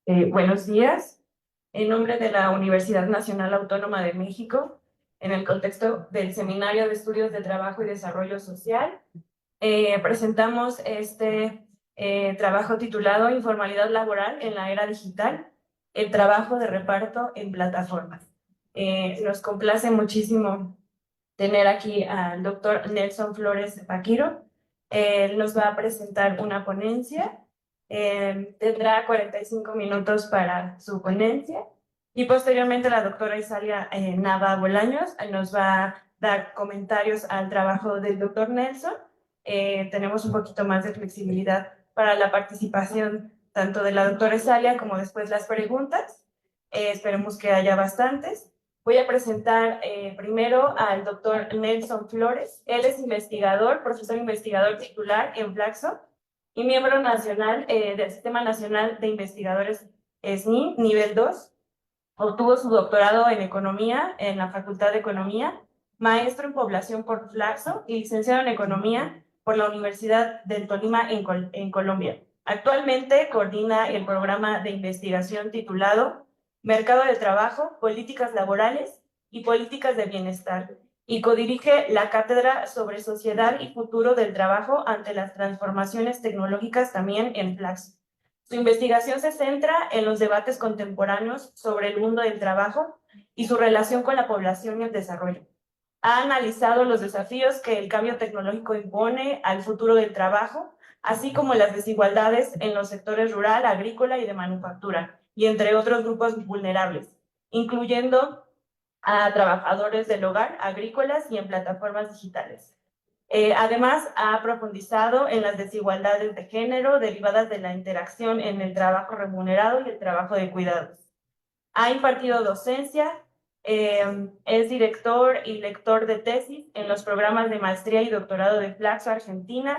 Buenos días. En nombre de la Universidad Nacional Autónoma de México, en el contexto del Seminario de Estudios de Trabajo y Desarrollo Social, presentamos este trabajo titulado Informalidad Laboral en la Era Digital, el trabajo de reparto en plataformas. Nos complace muchísimo tener aquí al doctor Nelson Flores Vaquiro. Él nos va a presentar una ponencia. Tendrá 45 minutos para su ponencia y posteriormente la doctora Isalia Nava Bolaños nos va a dar comentarios al trabajo del doctor Nelson. Tenemos un poquito más de flexibilidad para la participación tanto de la doctora Isalia como después las preguntas. Esperemos que haya bastantes. Voy a presentar primero al doctor Nelson Flores. Él es investigador, profesor investigador titular en Flaxo y miembro nacional del Sistema Nacional de Investigadores SNI, nivel 2. Obtuvo su doctorado en Economía en la Facultad de Economía, maestro en Población por Flaxo y licenciado en Economía por la Universidad del Tolima en Colombia. Actualmente coordina el programa de investigación titulado Mercado del Trabajo, Políticas Laborales y Políticas de Bienestar y codirige la cátedra sobre Sociedad y Futuro del Trabajo ante las transformaciones tecnológicas también en Flaxo. Su investigación se centra en los debates contemporáneos sobre el mundo del trabajo y su relación con la población y el desarrollo. Ha analizado los desafíos que el cambio tecnológico impone al futuro del trabajo, así como las desigualdades en los sectores rural, agrícola y de manufactura, y entre otros grupos vulnerables, incluyendo a trabajadores del hogar, agrícolas y en plataformas digitales. Además, ha profundizado en las desigualdades de género derivadas de la interacción en el trabajo remunerado y el trabajo de cuidados. Ha impartido docencia, es director y lector de tesis en los programas de maestría y doctorado de Flaxo Argentina,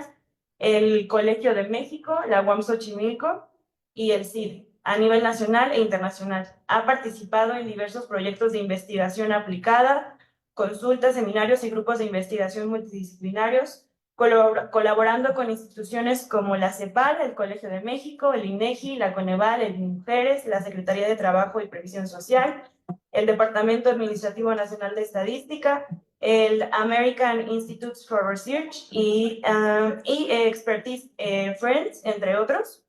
el Colegio de México, la UAM Xochimilco y el CID, a nivel nacional e internacional. Ha participado en diversos proyectos de investigación aplicada, consultas, seminarios y grupos de investigación multidisciplinarios, colaborando con instituciones como la CEPAL, el Colegio de México, el INEGI, la Coneval, el Mujeres, la Secretaría de Trabajo y Previsión Social, el Departamento Administrativo Nacional de Estadística, el American Institutes for Research y Expertise Friends, entre otros.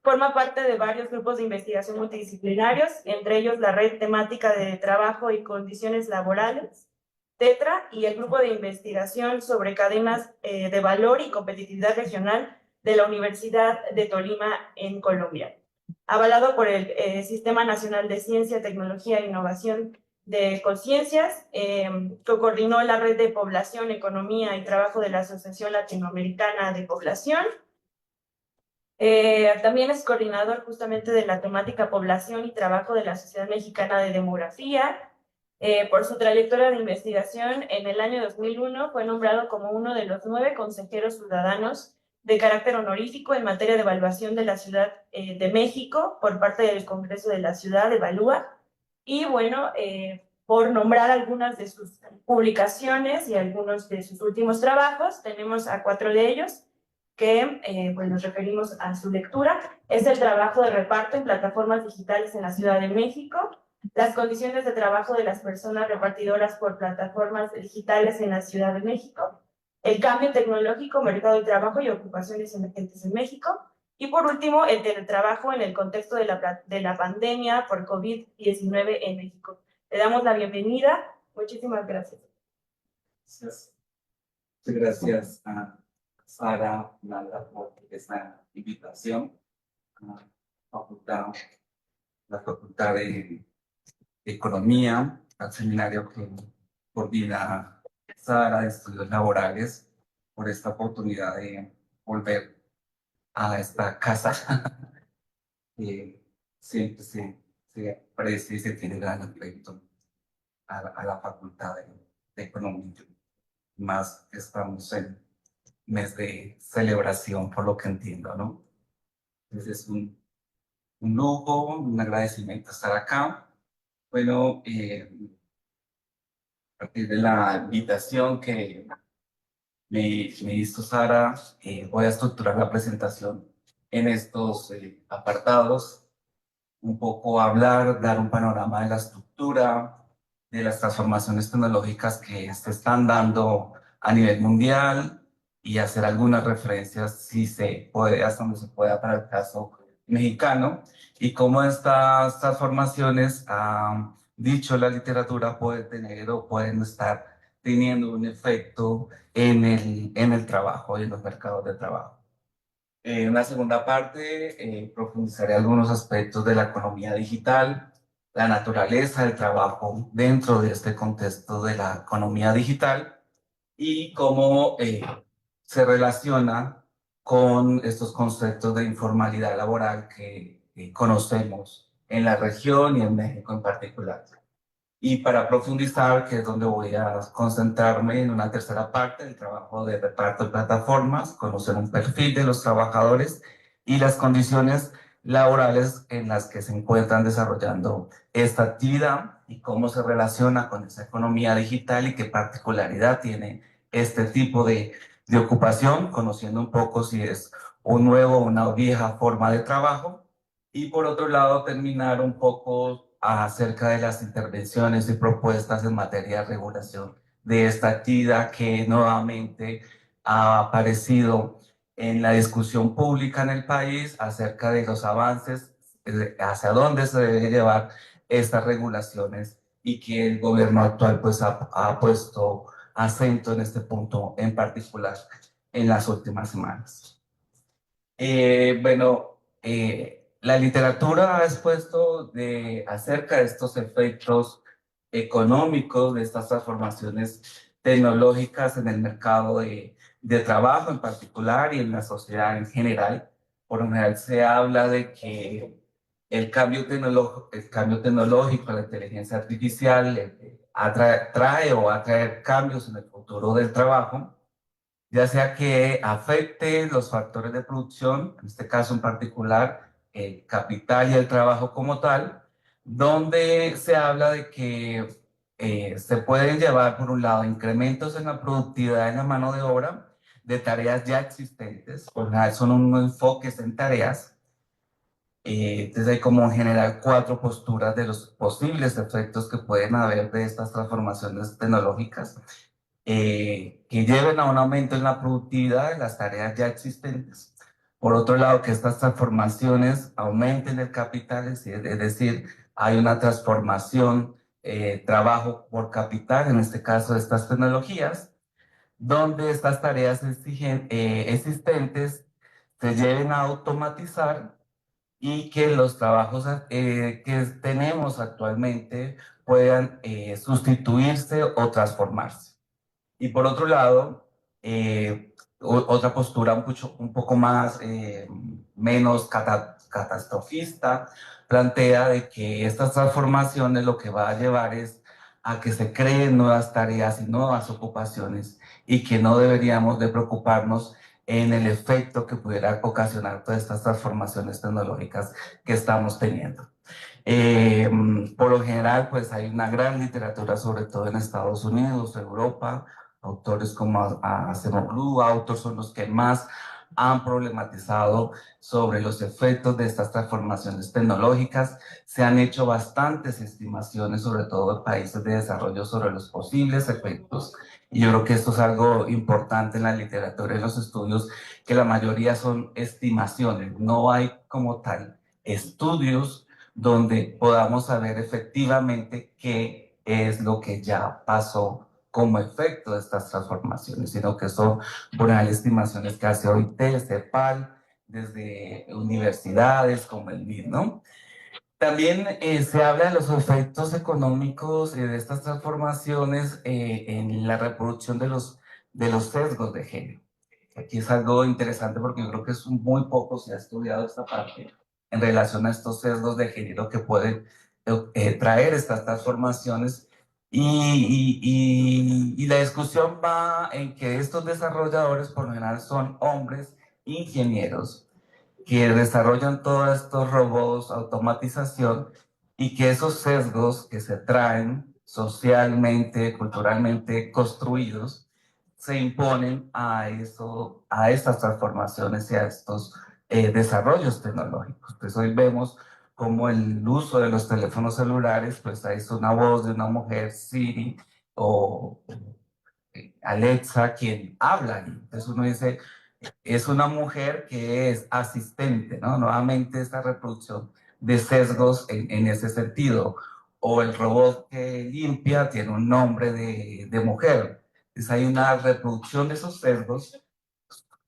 Forma parte de varios grupos de investigación multidisciplinarios, entre ellos la Red Temática de Trabajo y Condiciones Laborales, TETRA, y el Grupo de Investigación sobre Cadenas de Valor y Competitividad Regional de la Universidad de Tolima en Colombia. Avalado por el Sistema Nacional de Ciencia, Tecnología e Innovación de Ecociencias, coordinó la Red de Población, Economía y Trabajo de la Asociación Latinoamericana de Población. También es coordinador justamente de la temática Población y Trabajo de la Sociedad Mexicana de Demografía. Por su trayectoria de investigación, en el año 2001 fue nombrado como uno de los 9 consejeros ciudadanos de carácter honorífico en materia de evaluación de la Ciudad de México por parte del Congreso de la Ciudad, Evalúa. Y bueno, por nombrar algunas de sus publicaciones y algunos de sus últimos trabajos, tenemos a 4 de ellos que pues nos referimos a su lectura. Es el trabajo de reparto en plataformas digitales en la Ciudad de México, las condiciones de trabajo de las personas repartidoras por plataformas digitales en la Ciudad de México, el cambio tecnológico, mercado de trabajo y ocupaciones emergentes en México, y por último, el teletrabajo en el contexto de la pandemia por COVID-19 en México. Le damos la bienvenida. Muchísimas gracias. Gracias. Muchas gracias a Sara, Nanda, por esta invitación a la Facultad de Economía, al seminario que coordina Sara de Estudios Laborales, por esta oportunidad de volver a esta casa que siempre se aprecia y se tiene gran afecto a la Facultad de Economía. Más estamos en mes de celebración, por lo que entiendo, ¿no? Entonces es un lujo, un agradecimiento estar acá. Bueno, a partir de la invitación que me hizo Sara, voy a estructurar la presentación en estos apartados. un poco hablar, dar un panorama de la estructura, de las transformaciones tecnológicas que se están dando a nivel mundial y hacer algunas referencias, si se puede, hasta donde se pueda, para el caso mexicano, y cómo estas transformaciones, dicho la literatura, pueden tener o pueden estar teniendo un efecto en el trabajo y en los mercados de trabajo. En una segunda parte, profundizaré algunos aspectos de la economía digital, la naturaleza del trabajo dentro de este contexto de la economía digital y cómo se relaciona con estos conceptos de informalidad laboral que conocemos en la región y en México en particular. Y para profundizar, que es donde voy a concentrarme en una tercera parte del trabajo de reparto de plataformas, conocer un perfil de los trabajadores y las condiciones laborales en las que se encuentran desarrollando esta actividad y cómo se relaciona con esa economía digital y qué particularidad tiene este tipo de ocupación, conociendo un poco si es un nuevo o una vieja forma de trabajo. Y por otro lado, terminar un poco acerca de las intervenciones y propuestas en materia de regulación de esta actividad que nuevamente ha aparecido en la discusión pública en el país acerca de los avances, hacia dónde se debe llevar estas regulaciones y que el gobierno actual pues ha puesto acento en este punto en particular en las últimas semanas. La literatura ha expuesto acerca de estos efectos económicos, de estas transformaciones tecnológicas en el mercado de trabajo en particular y en la sociedad en general. Por lo general se habla de que el cambio tecnológico, la inteligencia artificial, trae o va a traer cambios en el futuro del trabajo, ya sea que afecte los factores de producción, en este caso en particular, el capital y el trabajo como tal, donde se habla de que se pueden llevar, por un lado, incrementos en la productividad en la mano de obra de tareas ya existentes, por general son unos enfoques en tareas. Entonces hay como en general cuatro posturas de los posibles efectos que pueden haber de estas transformaciones tecnológicas que lleven a un aumento en la productividad de las tareas ya existentes. Por otro lado, que estas transformaciones aumenten el capital, es decir, hay una transformación, trabajo por capital, en este caso de estas tecnologías, donde estas tareas existentes se lleven a automatizar y que los trabajos que tenemos actualmente puedan sustituirse o transformarse. Y por otro lado, otra postura un poco más, menos catastrofista, plantea de que estas transformaciones lo que va a llevar es a que se creen nuevas tareas y nuevas ocupaciones y que no deberíamos de preocuparnos en el efecto que pudiera ocasionar todas estas transformaciones tecnológicas que estamos teniendo. Eh, por lo general, pues hay una gran literatura, sobre todo en Estados Unidos, Europa, autores como Acemoglu, autores son los que más han problematizado sobre los efectos de estas transformaciones tecnológicas. Se han hecho bastantes estimaciones, sobre todo en países de desarrollo, sobre los posibles efectos. Y yo creo que esto es algo importante en la literatura y en los estudios, que la mayoría son estimaciones. No hay como tal estudios donde podamos saber efectivamente qué es lo que ya pasó como efecto de estas transformaciones, sino que son por las estimaciones que hace OIT, CEPAL, desde universidades como el MIT, ¿no? También se habla de los efectos económicos de estas transformaciones en la reproducción de los sesgos de género. Aquí es algo interesante porque yo creo que es muy poco se ha estudiado esta parte en relación a estos sesgos de género que pueden traer estas transformaciones y la discusión va en que estos desarrolladores por lo general son hombres ingenieros que desarrollan todos estos robots, automatización, y que esos sesgos que se traen socialmente, culturalmente construidos, se imponen a estas transformaciones y a estos desarrollos tecnológicos. Entonces hoy vemos como el uso de los teléfonos celulares, pues ahí es una voz de una mujer, Siri, o Alexa, quien habla. Entonces uno dice, es una mujer que es asistente, ¿no? Nuevamente esta reproducción de sesgos en ese sentido. O el robot que limpia tiene un nombre de mujer. Entonces hay una reproducción de esos sesgos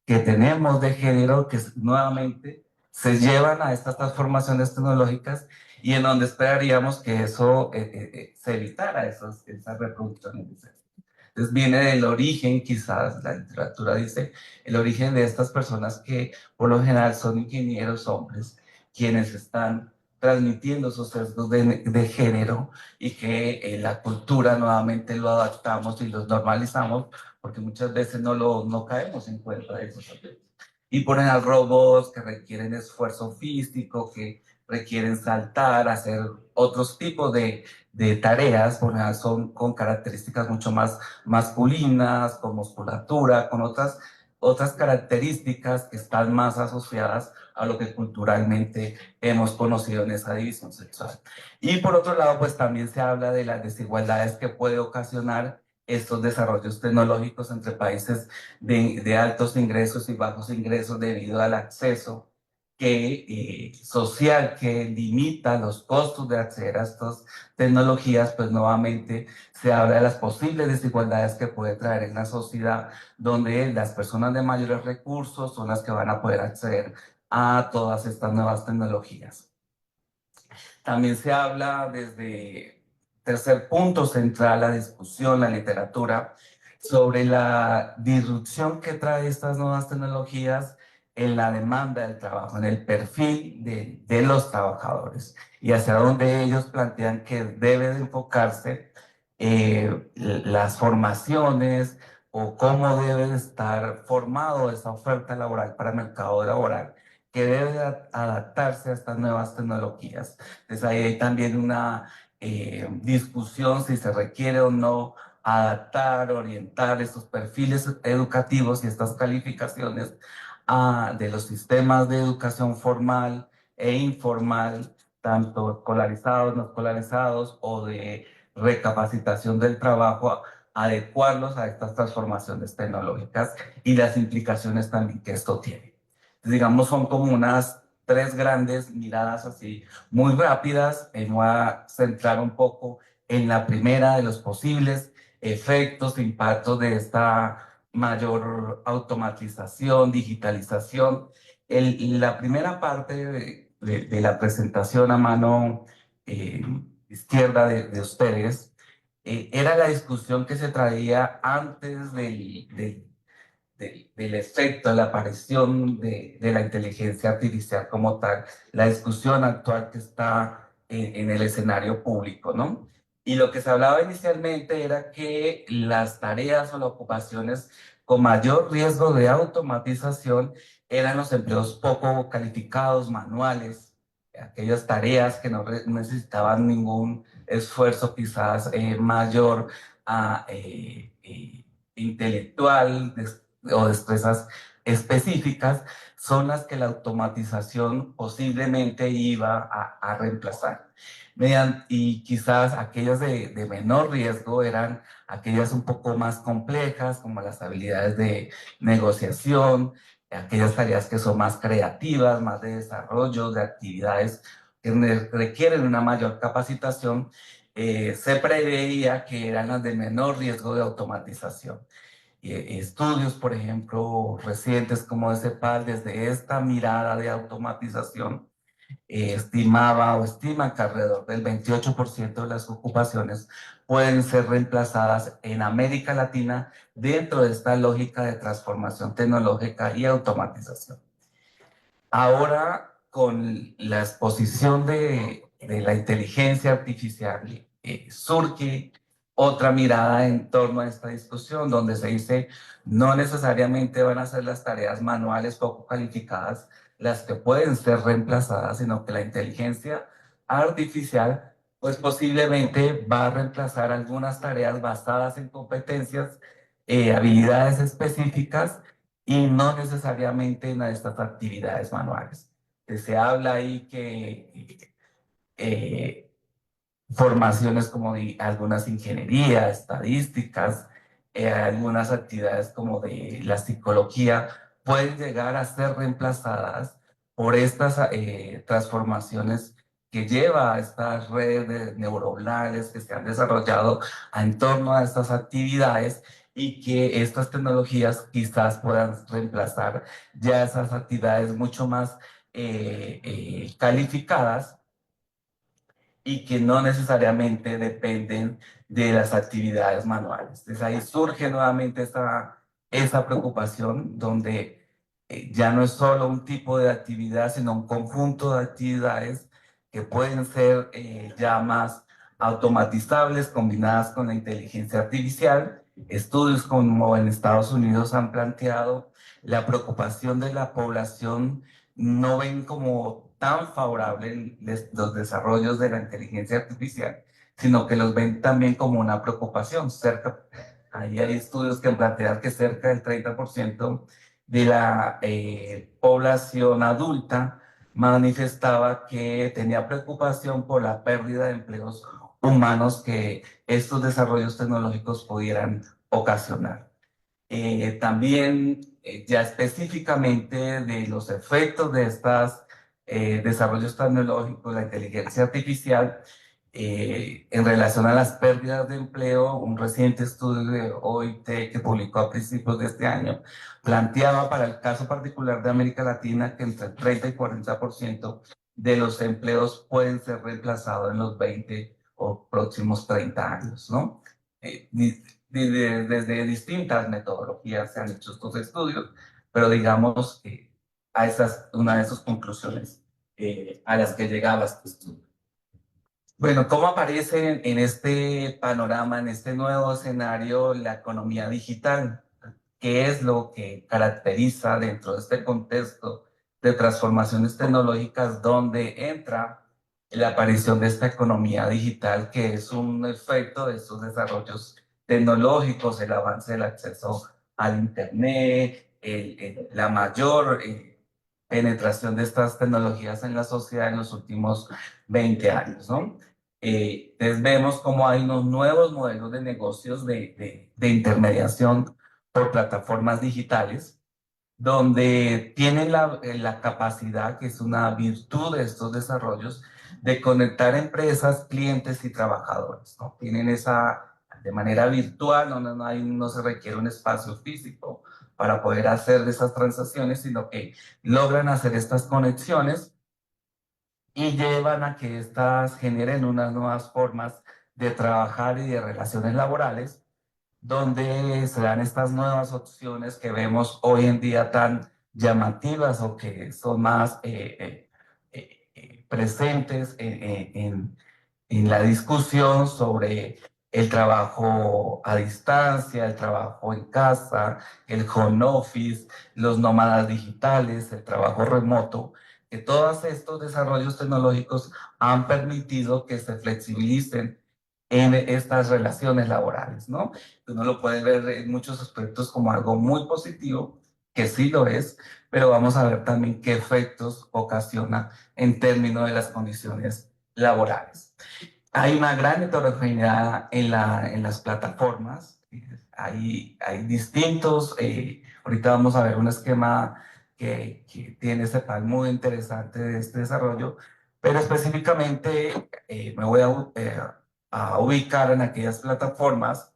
que tenemos de género que nuevamente se llevan a estas transformaciones tecnológicas y en donde esperaríamos que eso se evitara esas reproducciones de sesgos. Entonces viene del origen, quizás la literatura dice, el origen de estas personas que por lo general son ingenieros hombres, quienes están transmitiendo esos sesgos de género y que la cultura nuevamente lo adaptamos y los normalizamos porque muchas veces no caemos en cuenta de esos aspectos. Y ponen a robots que requieren esfuerzo físico, que requieren saltar, hacer otros tipos de tareas, porque son con características mucho más masculinas, con musculatura, con otras características que están más asociadas a lo que culturalmente hemos conocido en esa división sexual. Y por otro lado, pues también se habla de las desigualdades que puede ocasionar estos desarrollos tecnológicos entre países de altos ingresos y bajos ingresos debido al acceso social que limita los costos de acceder a estas tecnologías, pues nuevamente se habla de las posibles desigualdades que puede traer en la sociedad, donde las personas de mayores recursos son las que van a poder acceder a todas estas nuevas tecnologías. También se habla desde tercer punto central, la discusión, la literatura, sobre la disrupción que trae estas nuevas tecnologías en la demanda del trabajo, en el perfil de los trabajadores y hacia dónde ellos plantean que debe de enfocarse las formaciones o cómo debe estar formado esa oferta laboral para el mercado laboral que debe adaptarse a estas nuevas tecnologías. Entonces ahí hay también una discusión si se requiere o no adaptar, orientar estos perfiles educativos y estas calificaciones de los sistemas de educación formal e informal, tanto escolarizados, no escolarizados, o de recapacitación del trabajo, adecuarlos a estas transformaciones tecnológicas y las implicaciones también que esto tiene. Entonces, digamos, son como unas tres grandes miradas así muy rápidas. Me voy a centrar un poco en la primera de los posibles efectos, impactos de esta mayor automatización, digitalización. La primera parte de la presentación a mano eh, izquierda de ustedes era la discusión que se traía antes del efecto, de la aparición de la inteligencia artificial como tal, la discusión actual que está en el escenario público, ¿no? Y lo que se hablaba inicialmente era que las tareas o las ocupaciones con mayor riesgo de automatización eran los empleos poco calificados, manuales, aquellas tareas que no necesitaban ningún esfuerzo quizás mayor a, intelectual, o destrezas específicas, son las que la automatización posiblemente iba a reemplazar. Y quizás aquellas de menor riesgo eran aquellas un poco más complejas, como las habilidades de negociación, aquellas tareas que son más creativas, más de desarrollo, de actividades que requieren una mayor capacitación, se preveía que eran las de menor riesgo de automatización. Estudios, por ejemplo, recientes como ese PAL, desde esta mirada de automatización, estimaba o estima que alrededor del 28% de las ocupaciones pueden ser reemplazadas en América Latina dentro de esta lógica de transformación tecnológica y automatización. Ahora, con la exposición de la inteligencia artificial, surge otra mirada en torno a esta discusión, donde se dice no necesariamente van a ser las tareas manuales poco calificadas las que pueden ser reemplazadas, sino que la inteligencia artificial, pues posiblemente va a reemplazar algunas tareas basadas en competencias, habilidades específicas y no necesariamente en estas actividades manuales. Se habla ahí que formaciones como de algunas ingenierías, estadísticas, algunas actividades como de la psicología, pueden llegar a ser reemplazadas por estas transformaciones que lleva a estas redes neuronales que se han desarrollado en torno a estas actividades y que estas tecnologías quizás puedan reemplazar ya esas actividades mucho más calificadas y que no necesariamente dependen de las actividades manuales. Entonces ahí surge nuevamente esa preocupación donde ya no es solo un tipo de actividad, sino un conjunto de actividades que pueden ser ya más automatizables, combinadas con la inteligencia artificial. Estudios como en Estados Unidos han planteado la preocupación de la población, no ven como tan favorable los desarrollos de la inteligencia artificial, sino que los ven también como una preocupación. Ahí hay estudios que plantean que cerca del 30% de la población adulta manifestaba que tenía preocupación por la pérdida de empleos humanos que estos desarrollos tecnológicos pudieran ocasionar. También ya específicamente de los efectos de estos desarrollos tecnológicos, la inteligencia artificial, en relación a las pérdidas de empleo, un reciente estudio de OIT que publicó a principios de este año planteaba para el caso particular de América Latina que entre el 30 y 40% de los empleos pueden ser reemplazados en los 20 o próximos 30 años, ¿no? Desde distintas metodologías se han hecho estos estudios, pero digamos que a una de esas conclusiones a las que llegaba este estudio. Bueno, ¿cómo aparece en este panorama, en este nuevo escenario, la economía digital? ¿Qué es lo que caracteriza dentro de este contexto de transformaciones tecnológicas donde entra la aparición de esta economía digital, que es un efecto de estos desarrollos tecnológicos, el avance del acceso al Internet, la mayor penetración de estas tecnologías en la sociedad en los últimos 20 años, ¿no? Entonces vemos cómo hay unos nuevos modelos de negocios de intermediación por plataformas digitales, donde tienen la capacidad, que es una virtud de estos desarrollos, de conectar empresas, clientes y trabajadores, ¿no? Tienen de manera virtual, no se requiere un espacio físico para poder hacer esas transacciones, sino que logran hacer estas conexiones y llevan a que éstas generen unas nuevas formas de trabajar y de relaciones laborales, donde se dan estas nuevas opciones que vemos hoy en día tan llamativas o que son más presentes en la discusión sobre el trabajo a distancia, el trabajo en casa, el home office, los nómadas digitales, el trabajo remoto, que todos estos desarrollos tecnológicos han permitido que se flexibilicen en estas relaciones laborales, ¿no? Uno lo puede ver en muchos aspectos como algo muy positivo, que sí lo es, pero vamos a ver también qué efectos ocasiona en términos de las condiciones laborales. Hay una gran heterogeneidad en las plataformas. Hay distintos, ahorita vamos a ver un esquema que tiene este plan muy interesante de este desarrollo, pero específicamente me voy a ubicar en aquellas plataformas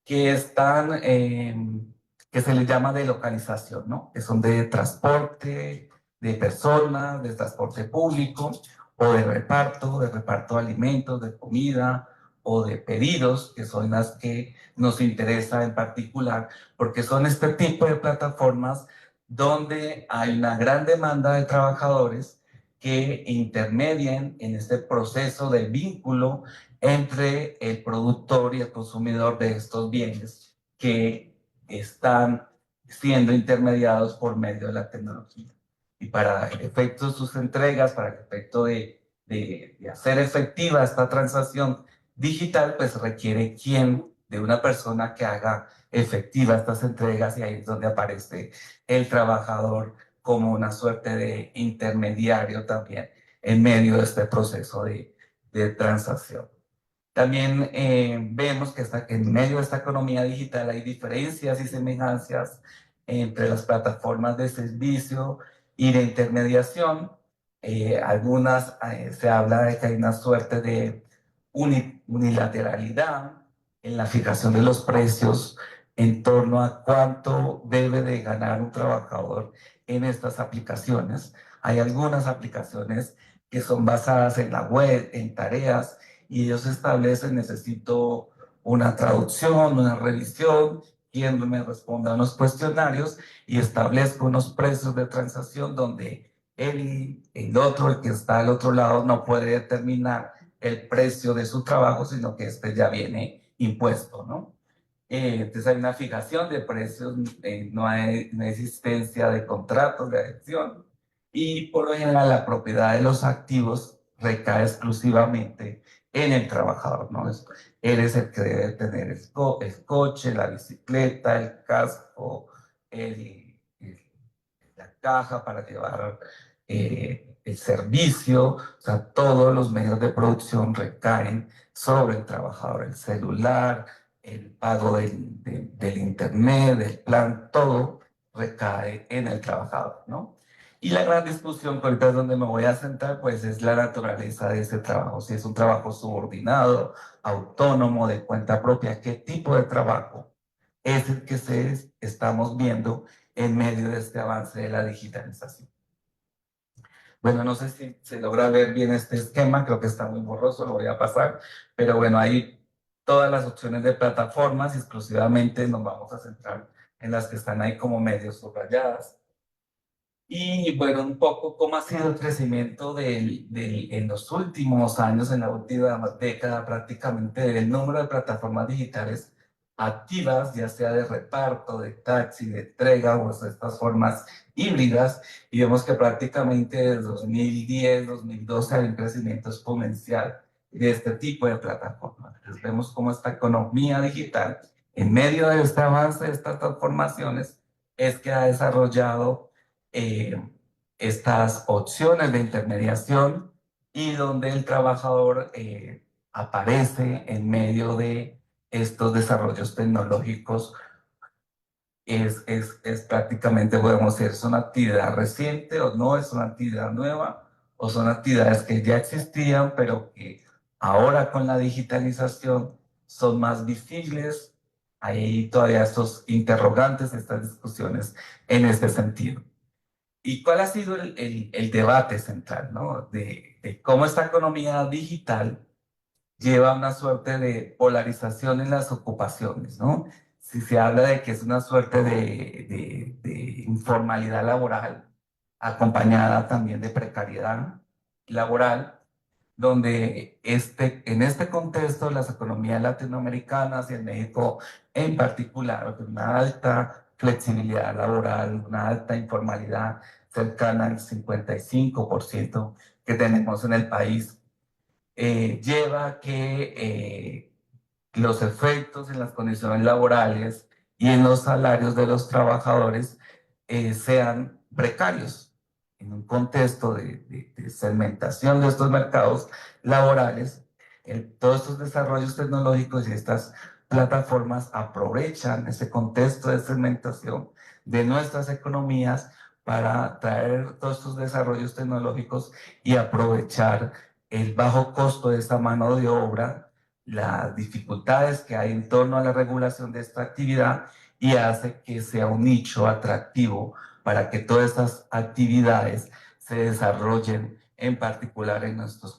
que están, que se les llama de localización, ¿no? Que son de transporte de personas, de transporte público o de reparto de alimentos, de comida o de pedidos, que son las que nos interesa en particular, porque son este tipo de plataformas donde hay una gran demanda de trabajadores que intermedian en este proceso de vínculo entre el productor y el consumidor de estos bienes que están siendo intermediados por medio de la tecnología. Y para el efecto de sus entregas, para el efecto de hacer efectiva esta transacción digital, pues requiere de una persona que haga efectiva estas entregas, y ahí es donde aparece el trabajador como una suerte de intermediario también en medio de este proceso de transacción. También vemos que en medio de esta economía digital hay diferencias y semejanzas entre las plataformas de servicio y de intermediación. Algunas se habla de que hay una suerte de unilateralidad en la fijación de los precios en torno a cuánto debe de ganar un trabajador en estas aplicaciones. Hay algunas aplicaciones que son basadas en la web, en tareas, y ellos establecen, necesito una traducción, una revisión, quien me responda a unos cuestionarios y establezco unos precios de transacción donde el otro, el que está al otro lado, no puede determinar el precio de su trabajo, sino que este ya viene impuesto, ¿no? Entonces hay una fijación de precios, no hay una existencia de contratos de adhesión y por lo general la propiedad de los activos recae exclusivamente en el trabajador, ¿no? Él es el que debe tener el coche, la bicicleta, el casco, la caja para llevar el servicio, o sea, todos los medios de producción recaen sobre el trabajador, el celular, el pago del internet, del plan, todo recae en el trabajador, ¿no? Y la gran discusión, que ahorita es donde me voy a sentar, pues es la naturaleza de ese trabajo. Si es un trabajo subordinado, autónomo, de cuenta propia, qué tipo de trabajo es el que estamos viendo en medio de este avance de la digitalización. Bueno, no sé si se logra ver bien este esquema, creo que está muy borroso, lo voy a pasar, pero bueno, hay todas las opciones de plataformas, exclusivamente nos vamos a centrar en las que están ahí como medio subrayadas. Y bueno, un poco cómo ha sido el crecimiento en los últimos años, en la última década prácticamente, del número de plataformas digitales activas, ya sea de reparto, de taxi, de entrega o de estas formas híbridas. Y vemos que prácticamente desde 2010, 2012 hay un crecimiento exponencial de este tipo de plataformas. Entonces vemos cómo esta economía digital, en medio de este avance de estas transformaciones, es que ha desarrollado eh, estas opciones de intermediación y donde el trabajador aparece en medio de estos desarrollos tecnológicos. Es prácticamente, podemos decir, es una actividad reciente o no, es una actividad nueva, o son actividades que ya existían, pero que ahora con la digitalización son más visibles. Hay todavía estos interrogantes, estas discusiones en este sentido. ¿Y cuál ha sido el debate central, ¿no? De cómo esta economía digital lleva una suerte de polarización en las ocupaciones, ¿no? Si se habla de que es una suerte de informalidad laboral, acompañada también de precariedad laboral, donde en este contexto las economías latinoamericanas y en México en particular, una alta flexibilidad laboral, una alta informalidad cercana al 55% que tenemos en el país, lleva a que los efectos en las condiciones laborales y en los salarios de los trabajadores sean precarios. En un contexto de segmentación de estos mercados laborales, todos estos desarrollos tecnológicos y estas plataformas aprovechan ese contexto de segmentación de nuestras economías para traer todos estos desarrollos tecnológicos y aprovechar el bajo costo de esta mano de obra, las dificultades que hay en torno a la regulación de esta actividad y hace que sea un nicho atractivo para que todas estas actividades se desarrollen en particular en nuestros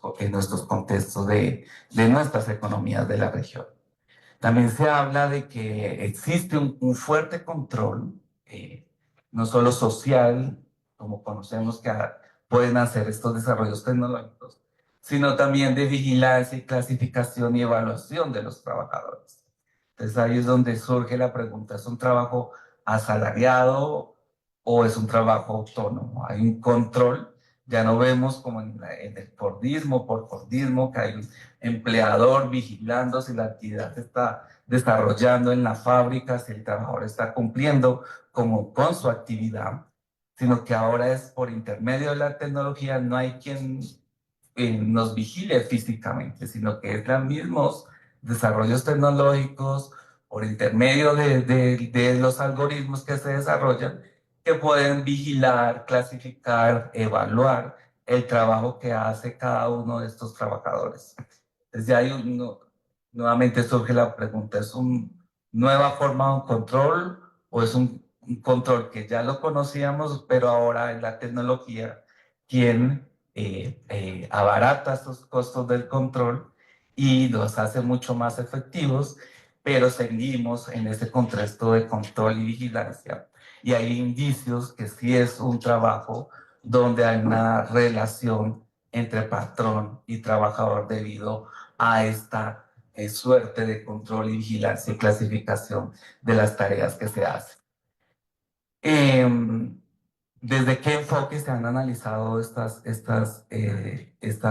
contextos de nuestras economías de la región. También se habla de que existe un fuerte control, no solo social, como conocemos que pueden hacer estos desarrollos tecnológicos, sino también de vigilancia y clasificación y evaluación de los trabajadores. Entonces ahí es donde surge la pregunta, ¿es un trabajo asalariado o es un trabajo autónomo? Hay un control, ya no vemos como en el Fordismo, por Fordismo, que hay un empleador vigilando si la actividad se está desarrollando en la fábrica, si el trabajador está cumpliendo como con su actividad, sino que ahora es por intermedio de la tecnología, no hay quien nos vigile físicamente, sino que es los mismos desarrollos tecnológicos por intermedio de los algoritmos que se desarrollan, que pueden vigilar, clasificar, evaluar el trabajo que hace cada uno de estos trabajadores. Desde ahí nuevamente surge la pregunta, ¿es una nueva forma de un control o es un control que ya lo conocíamos, pero ahora es la tecnología quien abarata estos costos del control y los hace mucho más efectivos, pero seguimos en ese contexto de control y vigilancia? Y hay indicios que sí es un trabajo donde hay una relación entre patrón y trabajador debido a esta suerte de control y vigilancia y clasificación de las tareas que se hacen. ¿Desde qué enfoque se han analizado estas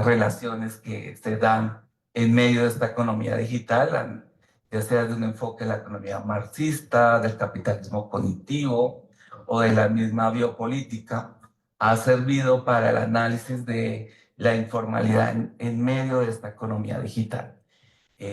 relaciones que se dan en medio de esta economía digital? Ya sea de un enfoque de la economía marxista, del capitalismo cognitivo o de la misma biopolítica, ha servido para el análisis de la informalidad en medio de esta economía digital.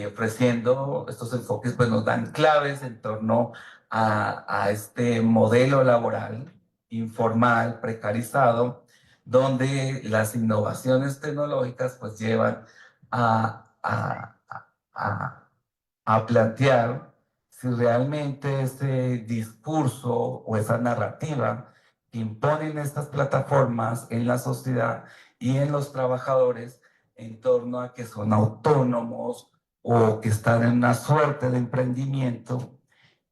Ofreciendo estos enfoques, pues nos dan claves en torno a este modelo laboral informal, precarizado, donde las innovaciones tecnológicas pues llevan a, a, a, a plantear si realmente ese discurso o esa narrativa que imponen estas plataformas en la sociedad y en los trabajadores en torno a que son autónomos o que están en una suerte de emprendimiento,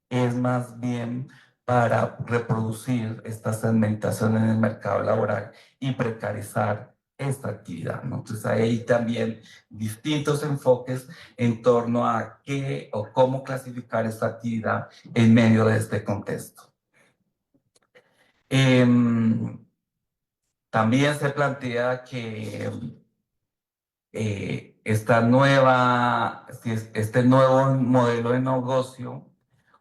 es más bien para reproducir esta segmentación en el mercado laboral y precarizar esta actividad, ¿no? Entonces hay también distintos enfoques en torno a qué o cómo clasificar esta actividad en medio de este contexto. También se plantea que este nuevo modelo de negocio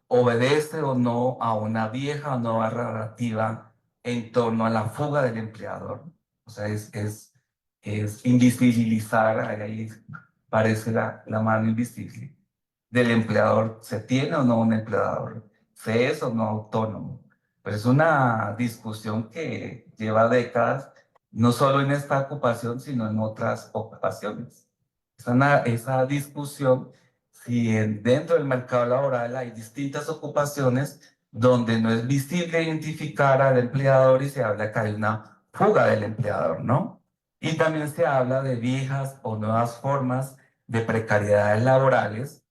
obedece o no a una vieja o nueva narrativa en torno a la fuga del empleador. O sea, es invisibilizar, ahí parece la mano invisible del empleador. ¿Se tiene o no un empleador? ¿Se es o no autónomo? Pues es una discusión que lleva décadas, no solo en esta ocupación, sino en otras ocupaciones. Esa discusión, si dentro del mercado laboral hay distintas ocupaciones donde no es visible identificar al empleador y se habla que hay una fuga del empleador, ¿no? Y también se habla de viejas o nuevas formas de precariedades laborales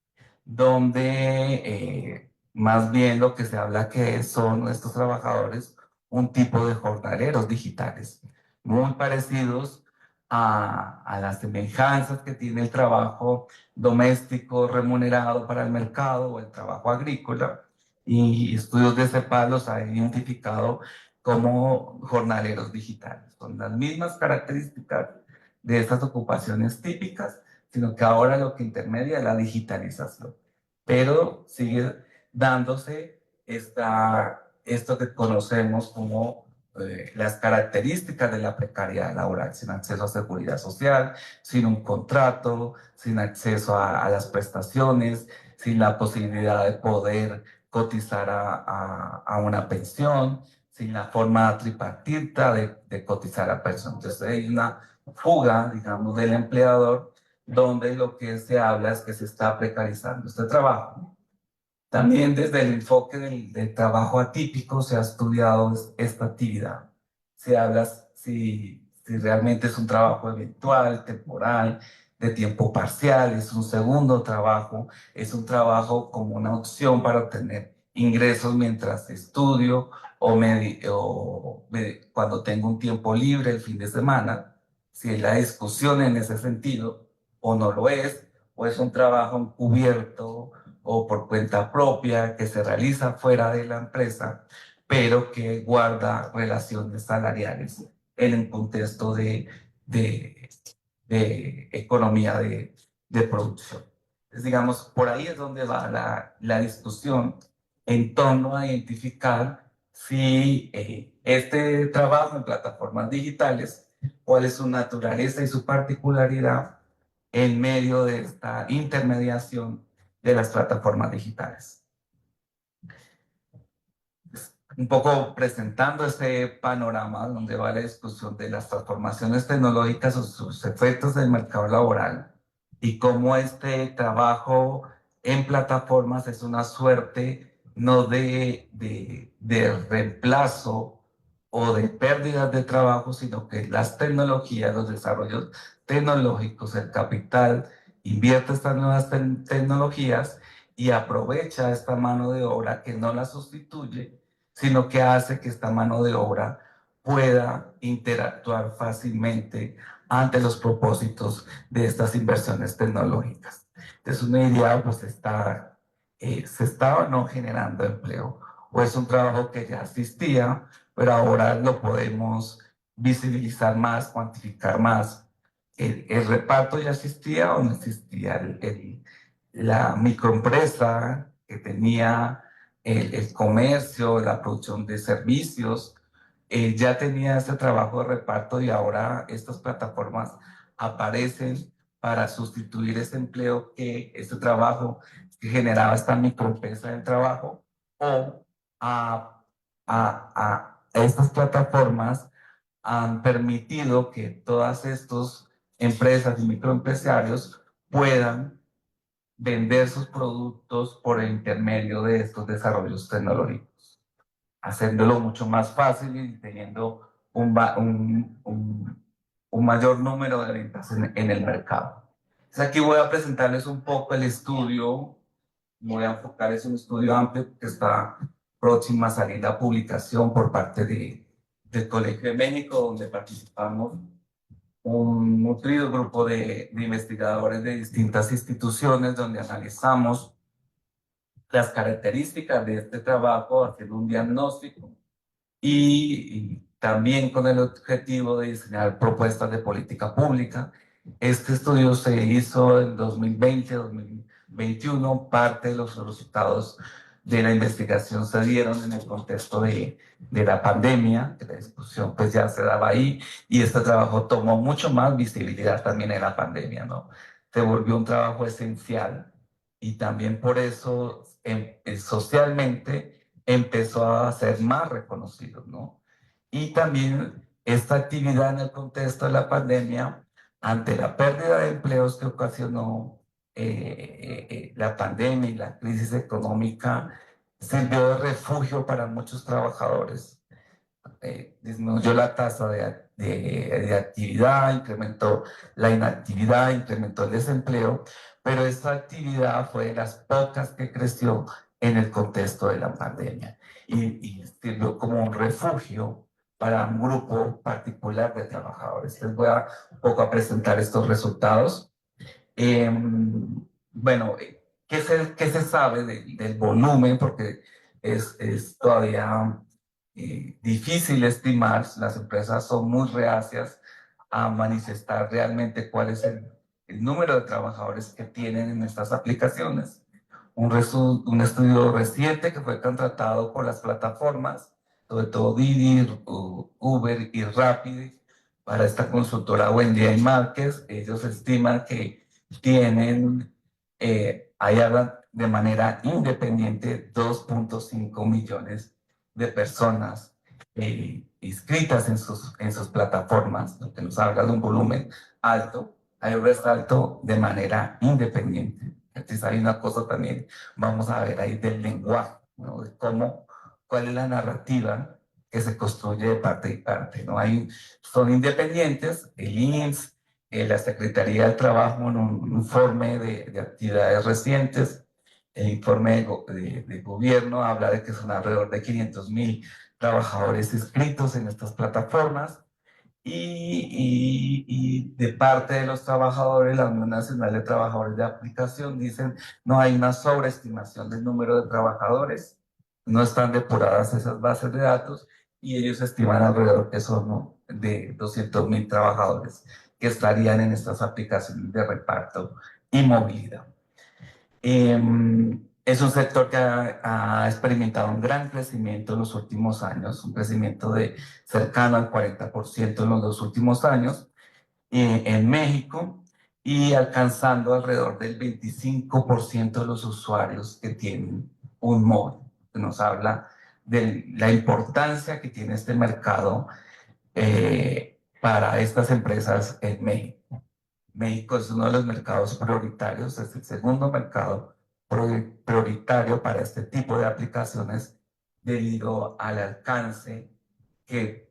donde más bien lo que se habla que son estos trabajadores un tipo de jornaleros digitales, muy parecidos a las semejanzas que tiene el trabajo doméstico remunerado para el mercado o el trabajo agrícola, y estudios de CEPAL los han identificado como jornaleros digitales. Son las mismas características de estas ocupaciones típicas, sino que ahora lo que intermedia es la digitalización. Pero sigue dándose esto que conocemos como las características de la precariedad laboral, sin acceso a seguridad social, sin un contrato, sin acceso a las prestaciones, sin la posibilidad de poder cotizar a una pensión, sin la forma tripartita de cotizar a pensión. Entonces hay una fuga, digamos, del empleador donde lo que se habla es que se está precarizando este trabajo. También desde el enfoque del trabajo atípico se ha estudiado esta actividad. Se habla si realmente es un trabajo eventual, temporal, de tiempo parcial, es un segundo trabajo, es un trabajo como una opción para obtener ingresos mientras estudio cuando tengo un tiempo libre el fin de semana. Si es la discusión en ese sentido o no lo es, o es un trabajo encubierto o por cuenta propia que se realiza fuera de la empresa, pero que guarda relaciones salariales en el contexto de, de economía de producción. Entonces, digamos, por ahí es donde va la discusión en torno a identificar si este trabajo en plataformas digitales cuál es su naturaleza y su particularidad en medio de esta intermediación de las plataformas digitales. Un poco presentando este panorama donde va la discusión de las transformaciones tecnológicas o sus efectos en el mercado laboral y cómo este trabajo en plataformas es una suerte no de reemplazo o de pérdidas de trabajo, sino que las tecnologías, los desarrollos tecnológicos, el capital invierte estas nuevas tecnologías y aprovecha esta mano de obra que no la sustituye, sino que hace que esta mano de obra pueda interactuar fácilmente ante los propósitos de estas inversiones tecnológicas. Entonces uno diría, pues se está o no generando empleo, o es un trabajo que ya existía, pero ahora lo podemos visibilizar más, cuantificar más. El reparto ya existía o no existía. La microempresa que tenía el comercio, la producción de servicios, ya tenía ese trabajo de reparto y ahora estas plataformas aparecen para sustituir ese empleo ese trabajo que generaba esta microempresa del trabajo, o estas plataformas han permitido que todas estas empresas y microempresarios puedan vender sus productos por el intermedio de estos desarrollos tecnológicos, haciéndolo mucho más fácil y teniendo un mayor número de ventas en el mercado. Entonces aquí voy a presentarles un poco el estudio, voy a enfocar, es un estudio amplio que está próximo a salir la publicación por parte del Colegio de México, donde participamos un nutrido grupo de investigadores de distintas instituciones, donde analizamos las características de este trabajo, haciendo un diagnóstico y también con el objetivo de diseñar propuestas de política pública. Este estudio se hizo en 2020-2021, parte de los resultados de la investigación se dieron en el contexto de la pandemia, que la discusión pues ya se daba ahí, y este trabajo tomó mucho más visibilidad también en la pandemia, ¿no? Se volvió un trabajo esencial y también por eso socialmente empezó a ser más reconocido, ¿no? Y también esta actividad en el contexto de la pandemia, ante la pérdida de empleos que ocasionó la pandemia y la crisis económica, sirvió de refugio para muchos trabajadores. Disminuyó la tasa de actividad, incrementó la inactividad, incrementó el desempleo, pero esta actividad fue de las pocas que creció en el contexto de la pandemia y sirvió como un refugio para un grupo particular de trabajadores. Les voy a un poco a presentar estos resultados. Eh, bueno, qué se sabe del volumen? Porque es todavía difícil estimar, las empresas son muy reacias a manifestar realmente cuál es el número de trabajadores que tienen en estas aplicaciones. Un estudio reciente que fue contratado por las plataformas, sobre todo Didi, Uber y Rapid, para esta consultora Buendía y Márquez. Ellos estiman que tienen, ahí hablan de manera independiente, 2.5 millones de personas inscritas en sus plataformas, lo que nos habla de un volumen alto. Hay un resalto de manera independiente. Entonces hay una cosa también, vamos a ver ahí del lenguaje, ¿no? De cómo, cuál es la narrativa que se construye de parte y parte, ¿no? Son independientes, el INSS, la Secretaría del Trabajo, en un informe de actividades recientes, el informe de gobierno habla de que son alrededor de 500.000 trabajadores inscritos en estas plataformas, y de parte de los trabajadores, la Unión Nacional de Trabajadores de Aplicación dicen no hay una sobreestimación del número de trabajadores, no están depuradas esas bases de datos y ellos estiman alrededor que son, ¿no?, de 200.000 trabajadores que estarían en estas aplicaciones de reparto y movilidad. Es un sector que ha experimentado un gran crecimiento en los últimos años, un crecimiento de cercano al 40% en los 2 últimos años en México y alcanzando alrededor del 25% de los usuarios que tienen un móvil, que nos habla de la importancia que tiene este mercado para estas empresas en México. México es uno de los mercados prioritarios, es el segundo mercado prioritario para este tipo de aplicaciones debido al alcance que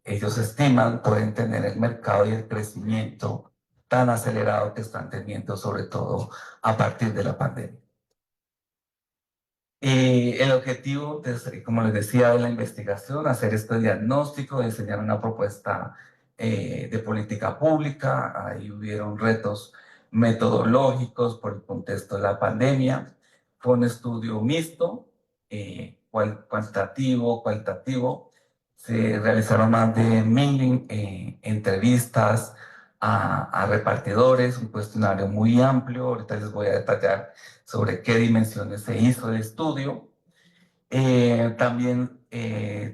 ellos estiman, pueden tener el mercado y el crecimiento tan acelerado que están teniendo, sobre todo a partir de la pandemia. El objetivo, como les decía, de la investigación, hacer este diagnóstico, diseñar una propuesta de política pública. Ahí hubieron retos metodológicos por el contexto de la pandemia. Fue un estudio mixto, cuantitativo, cualitativo. Se realizaron más de 1000 entrevistas a repartidores, un cuestionario muy amplio. Ahorita les voy a detallar sobre qué dimensiones se hizo el estudio. También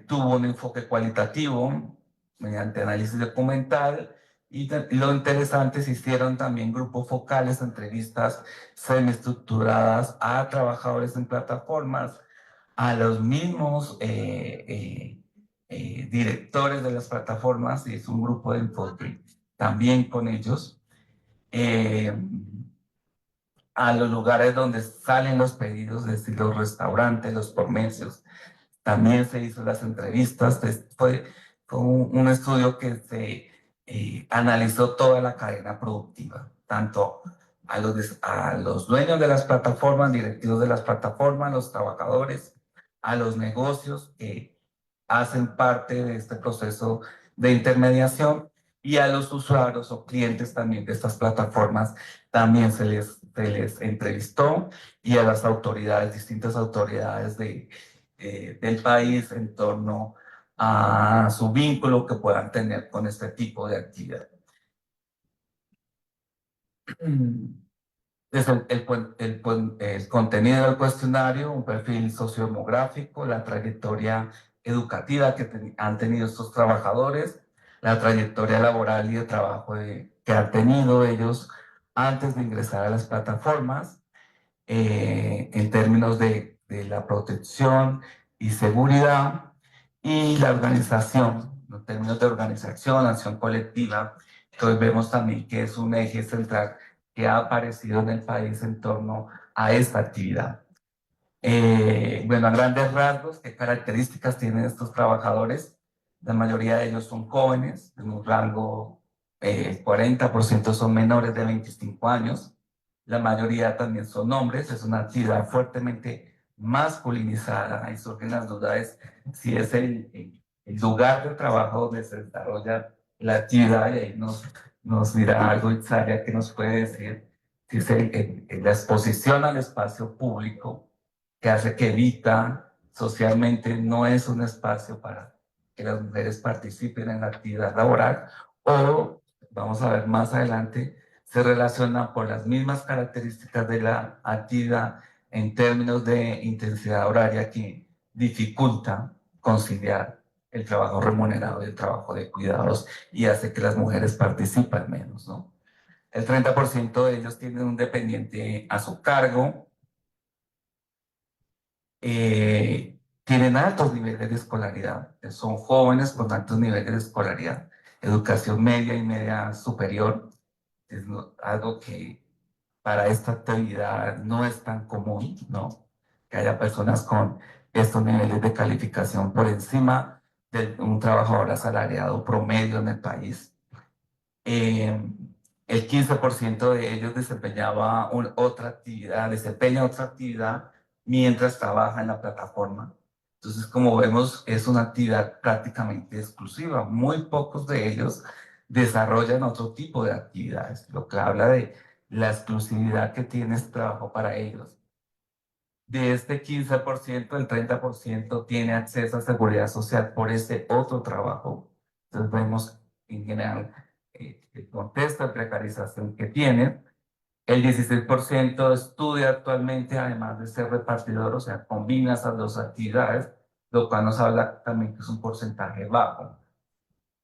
tuvo un enfoque cualitativo mediante análisis documental y lo interesante se hicieron también grupos focales, entrevistas semiestructuradas a trabajadores en plataformas, a los mismos directores de las plataformas, y es un grupo de enfoque también con ellos. Eh, a los lugares donde salen los pedidos, es decir, los restaurantes, los comercios. También se hizo las entrevistas. Fue un estudio que se analizó toda la cadena productiva, tanto a los dueños de las plataformas, directivos de las plataformas, los trabajadores, a los negocios que hacen parte de este proceso de intermediación y a los usuarios o clientes también de estas plataformas también se les entrevistó y a las autoridades, distintas autoridades del país en torno a su vínculo que puedan tener con este tipo de actividad. Es el contenido del cuestionario, un perfil sociodemográfico, la trayectoria educativa que han tenido estos trabajadores, la trayectoria laboral y de trabajo que han tenido ellos antes de ingresar a las plataformas, en términos de la protección y seguridad, y la organización, en términos de organización, acción colectiva. Entonces vemos también que es un eje central que ha aparecido en el país en torno a esta actividad. Bueno, a grandes rasgos, ¿qué características tienen estos trabajadores? La mayoría de ellos son jóvenes, en un rango, 40% son menores de 25 años, la mayoría también son hombres, es una actividad fuertemente masculinizada. Ahí surgen las dudas si es el lugar de trabajo donde se desarrolla la actividad, y ahí nos dirá algo Itzalia que nos puede decir si es la exposición al espacio público que hace que evita socialmente no es un espacio para que las mujeres participen en la actividad laboral, o vamos a ver más adelante, se relaciona por las mismas características de la actividad en términos de intensidad horaria que dificulta conciliar el trabajo remunerado y el trabajo de cuidados y hace que las mujeres participen menos, ¿no? El 30% de ellos tienen un dependiente a su cargo, tienen altos niveles de escolaridad, son jóvenes con altos niveles de escolaridad, educación media y media superior, es algo que para esta actividad no es tan común, ¿no? Que haya personas con estos niveles de calificación por encima de un trabajador asalariado promedio en el país. El 15% de ellos desempeña otra actividad mientras trabaja en la plataforma. Entonces, como vemos, es una actividad prácticamente exclusiva. Muy pocos de ellos desarrollan otro tipo de actividades, lo que habla de la exclusividad que tiene este trabajo para ellos. De este 15%, el 30% tiene acceso a seguridad social por ese otro trabajo. Entonces vemos en general el contexto de precarización que tienen. El 16% estudia actualmente, además de ser repartidor, o sea, combina esas dos actividades, lo cual nos habla también que es un porcentaje bajo.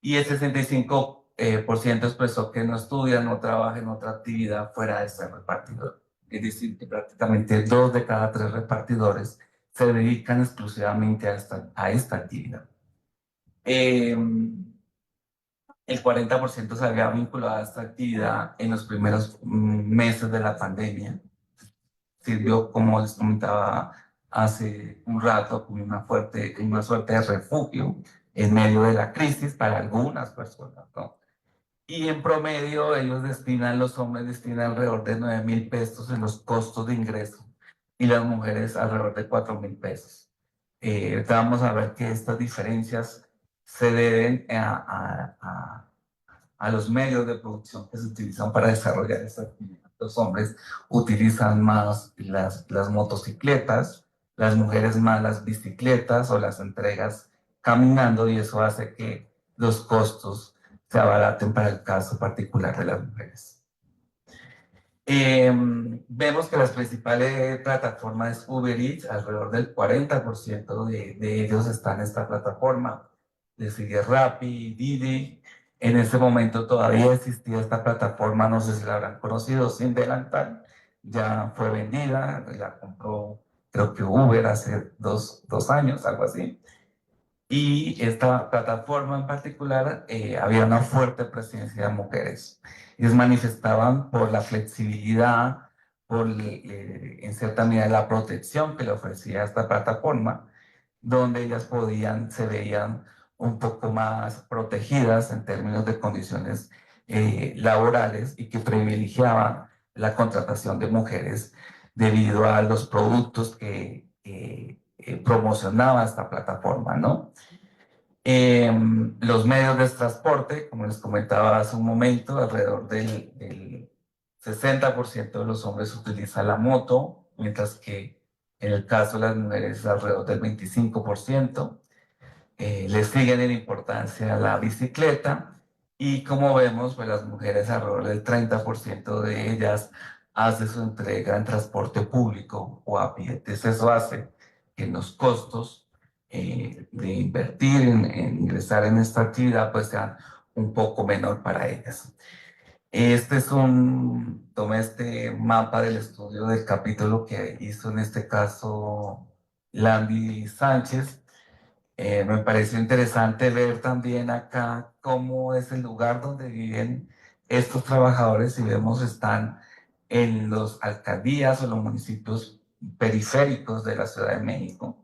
Y el 65% expresó que no estudia, no trabaja en otra actividad fuera de ser repartidor. Es decir, que prácticamente 2 de cada 3 repartidores se dedican exclusivamente a esta actividad. Eh, el 40% se había vinculado a esta actividad en los primeros meses de la pandemia. Sirvió, como les comentaba hace un rato, como una suerte de refugio en medio de la crisis para algunas personas, ¿no? Y en promedio los hombres destinan alrededor de 9.000 pesos en los costos de ingreso y las mujeres alrededor de 4.000 pesos. Ahorita vamos a ver que estas diferencias se deben a los medios de producción que se utilizan para desarrollar esta actividad. Los hombres utilizan más las motocicletas, las mujeres más las bicicletas o las entregas caminando, y eso hace que los costos se abaraten para el caso particular de las mujeres. Vemos que las principales plataformas es Uber Eats, alrededor del 40% de ellos están en esta plataforma. Le sigue Rappi, Didi. En ese momento todavía existía esta plataforma, no sé si la habrán conocido, Sin Delantal. Ya fue vendida, la compró creo que Uber hace dos años, algo así. Y esta plataforma en particular había una fuerte presencia de mujeres. Ellos manifestaban por la flexibilidad, en cierta medida la protección que le ofrecía esta plataforma, donde ellas se veían un poco más protegidas en términos de condiciones laborales, y que privilegiaban la contratación de mujeres debido a los productos que promocionaba esta plataforma, ¿no? Los medios de transporte, como les comentaba hace un momento, alrededor del 60% de los hombres utilizan la moto, mientras que en el caso de las mujeres es alrededor del 25%. Le siguen en importancia la bicicleta, y como vemos, pues las mujeres, alrededor del 30% de ellas hace su entrega en transporte público o a pie. Entonces eso hace que los costos de invertir en ingresar en esta actividad pues sean un poco menor para ellas. Tomé este mapa del estudio del capítulo que hizo en este caso Landy Sánchez. Me pareció interesante ver también acá cómo es el lugar donde viven estos trabajadores. Si vemos, están en las alcaldías o los municipios periféricos de la Ciudad de México.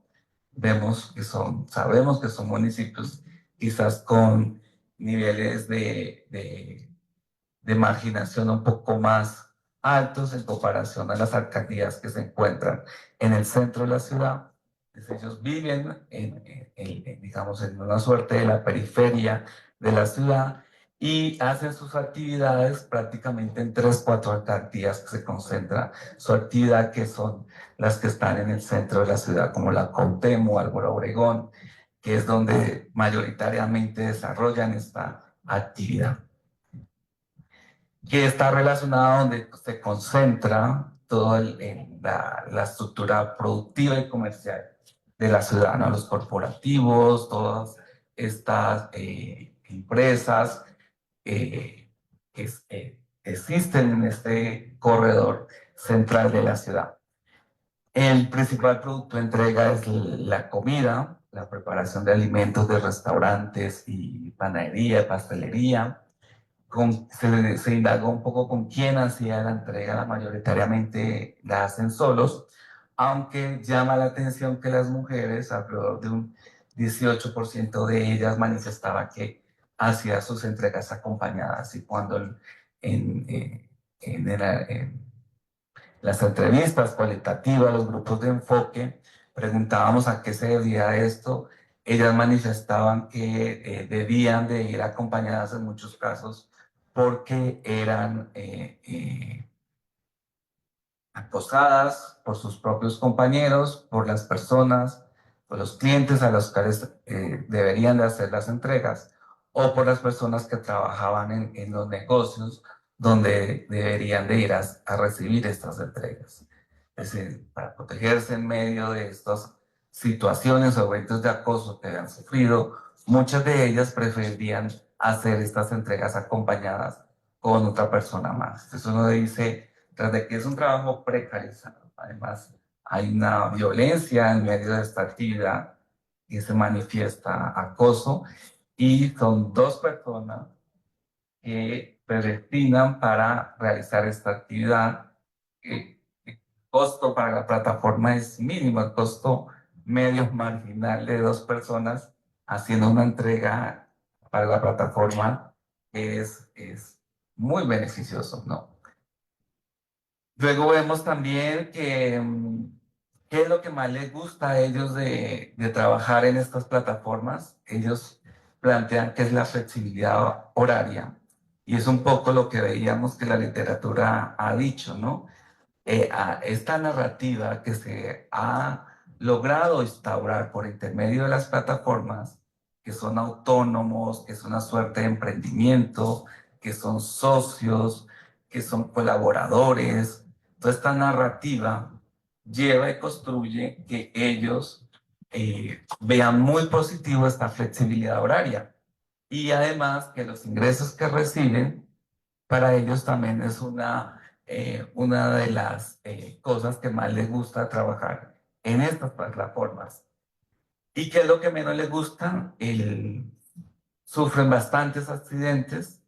Sabemos que son municipios quizás con niveles de marginación un poco más altos en comparación a las alcaldías que se encuentran en el centro de la ciudad. Entonces, ellos viven digamos, en una suerte de la periferia de la ciudad, y hacen sus actividades prácticamente en 3, 4 alcaldías que se concentra su actividad, que son las que están en el centro de la ciudad, como la Cuauhtémoc, Álvaro Obregón, que es donde mayoritariamente desarrollan esta actividad, que está relacionada donde se concentra toda la estructura productiva y comercial de la ciudad, ¿no? Los corporativos, todas estas empresas que existen en este corredor central de la ciudad. El principal producto de entrega es la comida, la preparación de alimentos de restaurantes y panadería, pastelería. Se indagó un poco con quién hacía la entrega. Mayoritariamente la hacen solos, aunque llama la atención que las mujeres, alrededor de un 18% de ellas, manifestaba que hacía sus entregas acompañadas. Y cuando en las entrevistas cualitativas, los grupos de enfoque, preguntábamos a qué se debía esto, ellas manifestaban que debían de ir acompañadas en muchos casos porque eran acosadas por sus propios compañeros, por las personas, por los clientes a los cuales deberían de hacer las entregas, o por las personas que trabajaban en los negocios donde deberían de ir a recibir estas entregas. Es decir, para protegerse en medio de estas situaciones o eventos de acoso que han sufrido, muchas de ellas preferirían hacer estas entregas acompañadas con otra persona más. Entonces uno dice, tras de que es un trabajo precarizado, además hay una violencia en medio de esta actividad que se manifiesta acoso y son dos personas que predestinan para realizar esta actividad. El costo para la plataforma es mínimo, el costo medio marginal de dos personas haciendo una entrega para la plataforma es muy beneficioso, ¿no? Luego vemos también que qué es lo que más les gusta a ellos de trabajar en estas plataformas. Ellos plantean que es la flexibilidad horaria y es un poco lo que veíamos que la literatura ha dicho, ¿no? A esta narrativa que se ha logrado instaurar por intermedio de las plataformas, que son autónomos, que es una suerte de emprendimiento, que son socios, que son colaboradores. Toda esta narrativa lleva y construye que ellos vean muy positivo esta flexibilidad horaria y además que los ingresos que reciben para ellos también es una de las cosas que más les gusta trabajar en estas plataformas. ¿Y qué es lo que menos les gusta? Sufren bastantes accidentes.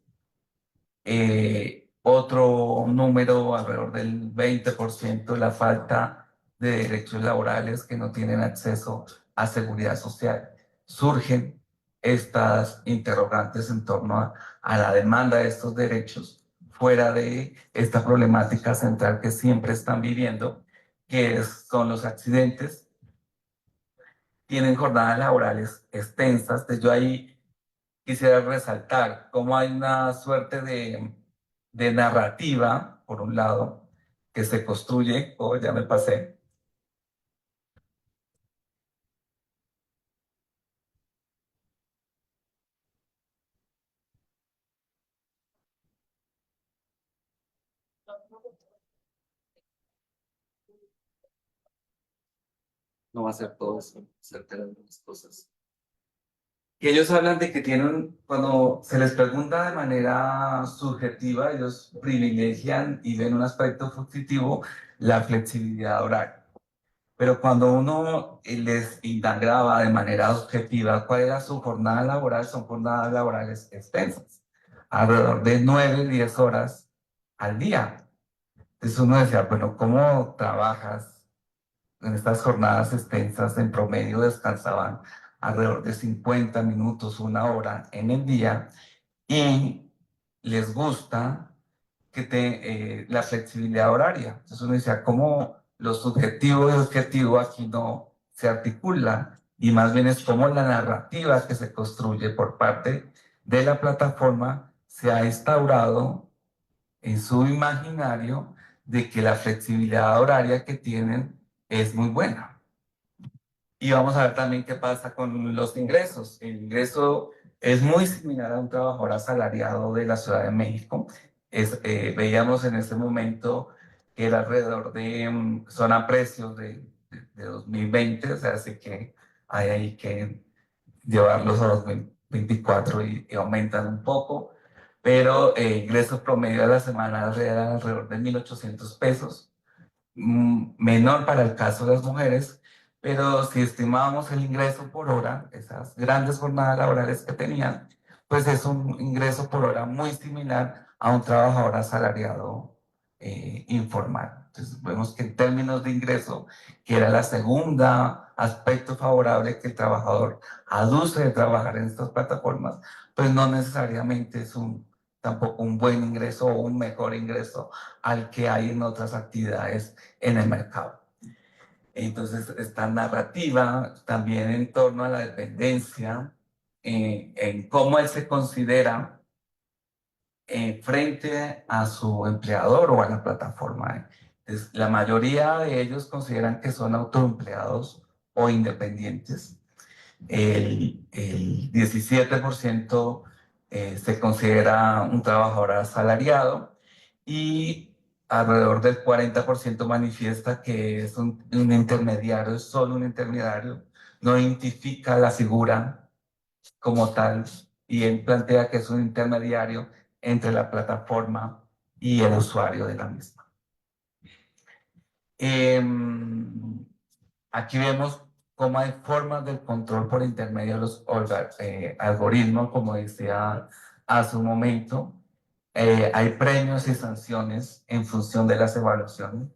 Otro número, alrededor del 20%, la falta de derechos laborales, que no tienen acceso a seguridad social. Surgen estas interrogantes en torno a la demanda de estos derechos, fuera de esta problemática central que siempre están viviendo, son los accidentes. Tienen jornadas laborales extensas. Entonces yo ahí quisiera resaltar cómo hay una suerte de narrativa, por un lado, que se construye, ya me pasé. No va a ser todo eso, acerca de algunas cosas. Y ellos hablan de que tienen, cuando se les pregunta de manera subjetiva, ellos privilegian y ven un aspecto positivo, la flexibilidad horaria. Pero cuando uno les indagaba de manera objetiva cuál era su jornada laboral, son jornadas laborales extensas, alrededor de 9, 10 horas al día. Entonces uno decía, bueno, ¿cómo trabajas en estas jornadas extensas? En promedio descansaban alrededor de 50 minutos, una hora en el día y les gusta la flexibilidad horaria. Entonces uno decía, ¿cómo lo subjetivo y objetivo aquí no se articula? Y más bien es como la narrativa que se construye por parte de la plataforma se ha instaurado en su imaginario de que la flexibilidad horaria que tienen es muy buena. Y vamos a ver también qué pasa con los ingresos. El ingreso es muy similar a un trabajador asalariado de la Ciudad de México. Veíamos en ese momento que era alrededor de, son a precios de 2020, o sea, así que hay que llevarlos a 2024 y aumentan un poco, pero ingresos promedio a la semana eran alrededor de 1.800 pesos, menor para el caso de las mujeres, pero si estimábamos el ingreso por hora, esas grandes jornadas laborales que tenían, pues es un ingreso por hora muy similar a un trabajador asalariado informal. Entonces vemos que en términos de ingreso, que era la segunda aspecto favorable que el trabajador aduce de trabajar en estas plataformas, pues no necesariamente es tampoco un buen ingreso o un mejor ingreso al que hay en otras actividades en el mercado. Entonces, esta narrativa también en torno a la dependencia, en cómo él se considera frente a su empleador o a la plataforma. Entonces, la mayoría de ellos consideran que son autoempleados o independientes. El 17% se considera un trabajador asalariado y alrededor del 40% manifiesta que es un intermediario, es solo un intermediario, no identifica la figura como tal y él plantea que es un intermediario entre la plataforma y el usuario de la misma. Aquí vemos cómo hay formas del control por intermedio de los algoritmos, como decía hace un momento. Hay premios y sanciones en función de las evaluaciones.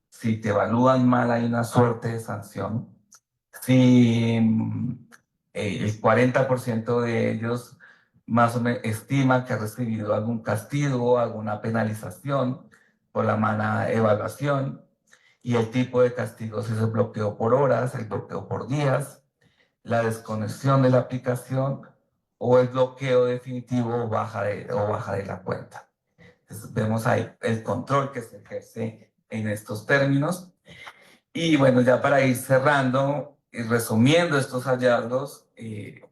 Si te evalúan mal, hay una suerte de sanción. Si el 40% de ellos más o menos estima que ha recibido algún castigo, alguna penalización por la mala evaluación, y el tipo de castigos es el bloqueo por horas, el bloqueo por días, la desconexión de la aplicación o el bloqueo definitivo o baja de la cuenta. Entonces, vemos ahí el control que se ejerce en estos términos. Y bueno, ya para ir cerrando y resumiendo estos hallazgos,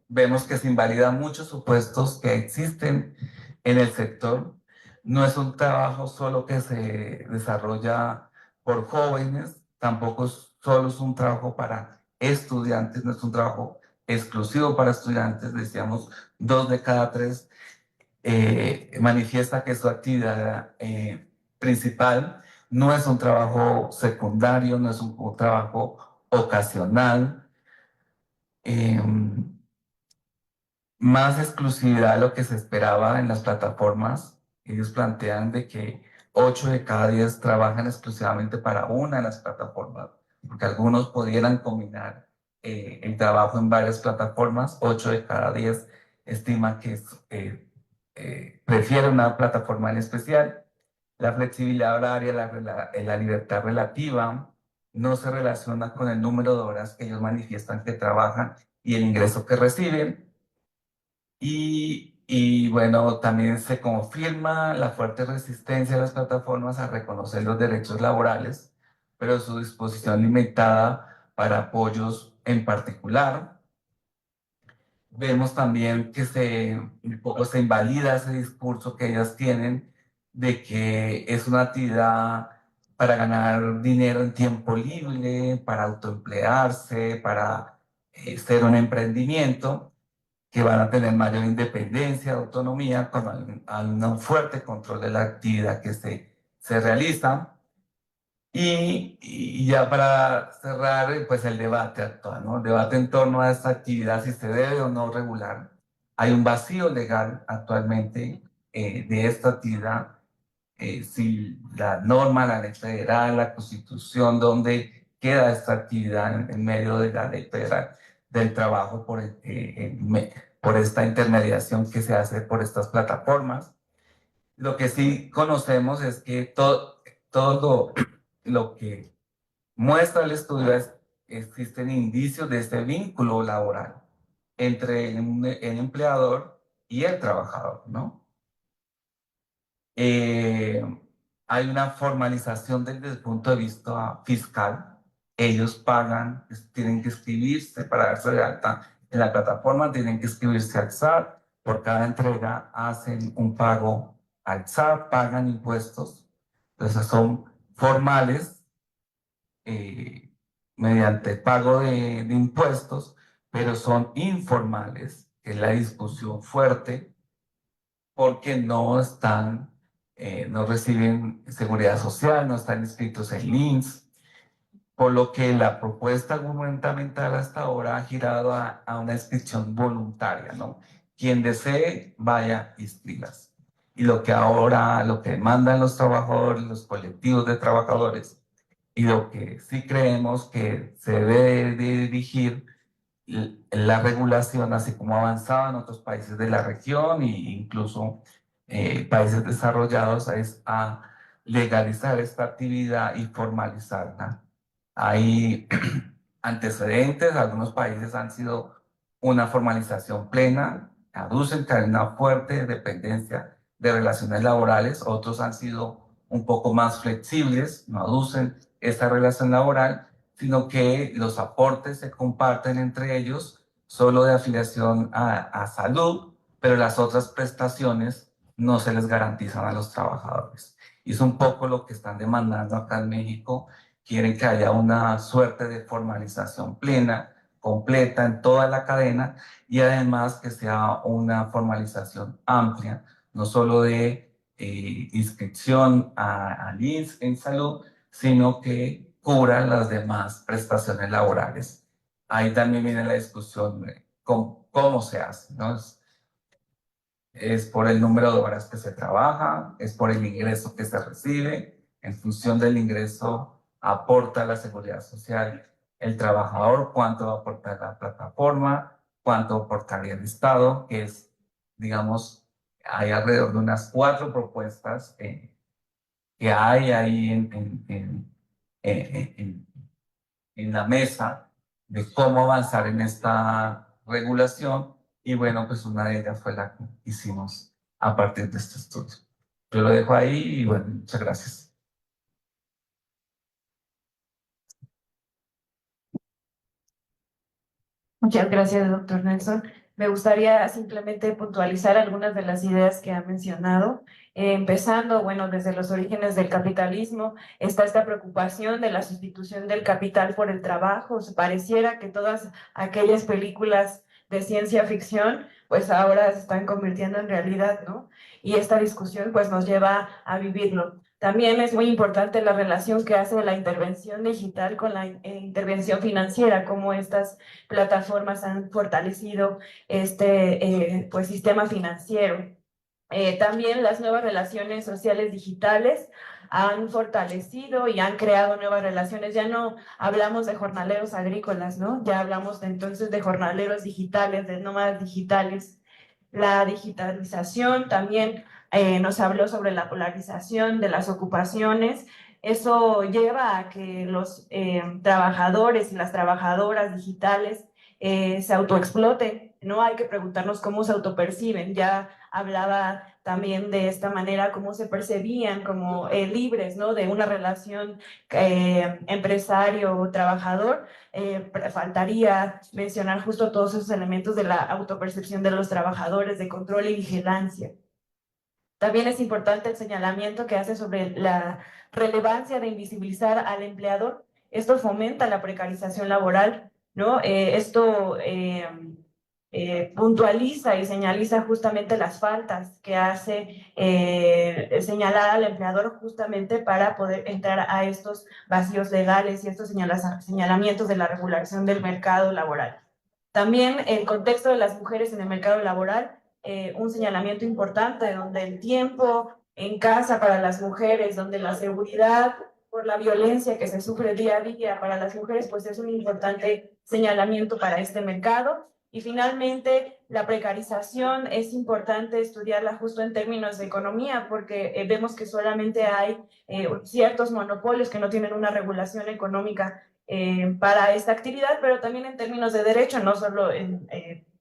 vemos que se invalidan muchos supuestos que existen en el sector. No es un trabajo solo que se desarrolla por jóvenes, tampoco solo es un trabajo para estudiantes, no es un trabajo exclusivo para estudiantes, decíamos, 2 de cada 3 manifiesta que su actividad principal no es un trabajo secundario, no es un trabajo ocasional, eh, más exclusividad de lo que se esperaba en las plataformas. Ellos plantean de que 8 de cada 10 trabajan exclusivamente para una de las plataformas, porque algunos pudieran combinar el trabajo en varias plataformas. 8 de cada 10 estima que prefiere una plataforma en especial. La flexibilidad horaria, la libertad relativa, no se relaciona con el número de horas que ellos manifiestan que trabajan y el ingreso que reciben. Y bueno, también se confirma la fuerte resistencia de las plataformas a reconocer los derechos laborales, pero su disposición limitada para apoyos en particular. Vemos también que un poco se invalida ese discurso que ellas tienen de que es una actividad para ganar dinero en tiempo libre, para autoemplearse, para ser un emprendimiento, que van a tener mayor independencia, autonomía, con un fuerte control de la actividad que se realiza. Y ya para cerrar, pues el debate actual, ¿no? El debate en torno a esta actividad, si se debe o no regular. Hay un vacío legal actualmente de esta actividad. Si la norma, la ley federal, la constitución, donde queda esta actividad en medio de la ley federal del trabajo por esta intermediación que se hace por estas plataformas. Lo que sí conocemos es que todo lo que muestra el estudio es que existen indicios de este vínculo laboral entre el empleador y el trabajador, ¿no? Eh, Hay una formalización desde el punto de vista fiscal. Ellos pagan, tienen que inscribirse para darse de alta en la plataforma, tienen que inscribirse al SAT. Por cada entrega hacen un pago al SAT, pagan impuestos. Entonces son formales mediante pago de impuestos, pero son informales, que es la discusión fuerte porque no reciben seguridad social, no están inscritos en LINS, por lo que la propuesta gubernamental hasta ahora ha girado a una inscripción voluntaria, ¿no? Quien desee, vaya, inscríbase. Y lo que demandan los trabajadores, los colectivos de trabajadores, y lo que sí creemos que se debe de dirigir la regulación, así como ha avanzado en otros países de la región e incluso países desarrollados, es a legalizar esta actividad y formalizarla. Hay antecedentes, algunos países han sido una formalización plena, aducen que hay una fuerte dependencia de relaciones laborales, otros han sido un poco más flexibles, no aducen esta relación laboral, sino que los aportes se comparten entre ellos solo de afiliación a salud, pero las otras prestaciones no se les garantizan a los trabajadores. y es un poco lo que están demandando acá en México. Quieren que haya una suerte de formalización plena, completa en toda la cadena y además que sea una formalización amplia, no solo de inscripción al INSS en salud, sino que cubra las demás prestaciones laborales. Ahí también viene la discusión de cómo se hace, ¿no? Es por el número de horas que se trabaja, es por el ingreso que se recibe. En función del ingreso aporta la seguridad social el trabajador, cuánto va a aportar la plataforma, cuánto aportaría el Estado, que es, digamos, hay alrededor de unas 4 propuestas que hay ahí en en la mesa de cómo avanzar en esta regulación y bueno, pues una de ellas fue la que hicimos a partir de este estudio. Yo lo dejo ahí y bueno, muchas gracias. Muchas gracias, doctor Nelson. Me gustaría simplemente puntualizar algunas de las ideas que ha mencionado. Empezando, bueno, desde los orígenes del capitalismo, está esta preocupación de la sustitución del capital por el trabajo. Se pareciera que todas aquellas películas de ciencia ficción, pues ahora se están convirtiendo en realidad, ¿no? Y esta discusión, pues, nos lleva a vivirlo. También es muy importante la relación que hace la intervención digital con la intervención financiera, como estas plataformas han fortalecido este pues, sistema financiero. También las nuevas relaciones sociales digitales han fortalecido y han creado nuevas relaciones. Ya no hablamos de jornaleros agrícolas, ¿no? Ya hablamos entonces de jornaleros digitales, de nómadas digitales. La digitalización también nos habló sobre la polarización de las ocupaciones. Eso lleva a que los trabajadores y las trabajadoras digitales se autoexploten, ¿no? Hay que preguntarnos cómo se autoperciben. Ya hablaba también de esta manera, cómo se percibían como libres, ¿no? De una relación empresario-trabajador. Faltaría mencionar justo todos esos elementos de la autopercepción de los trabajadores, de control y vigilancia. También es importante el señalamiento que hace sobre la relevancia de invisibilizar al empleador. Esto fomenta la precarización laboral, ¿no? Puntualiza y señaliza justamente las faltas que hace señalar al empleador justamente para poder entrar a estos vacíos legales y estos señalamientos de la regulación del mercado laboral. También el contexto de las mujeres en el mercado laboral, un señalamiento importante donde el tiempo en casa para las mujeres, donde la seguridad por la violencia que se sufre día a día para las mujeres, pues es un importante señalamiento para este mercado. Y finalmente, la precarización es importante estudiarla justo en términos de economía, porque vemos que solamente hay ciertos monopolios que no tienen una regulación económica para esta actividad, pero también en términos de derecho, no solo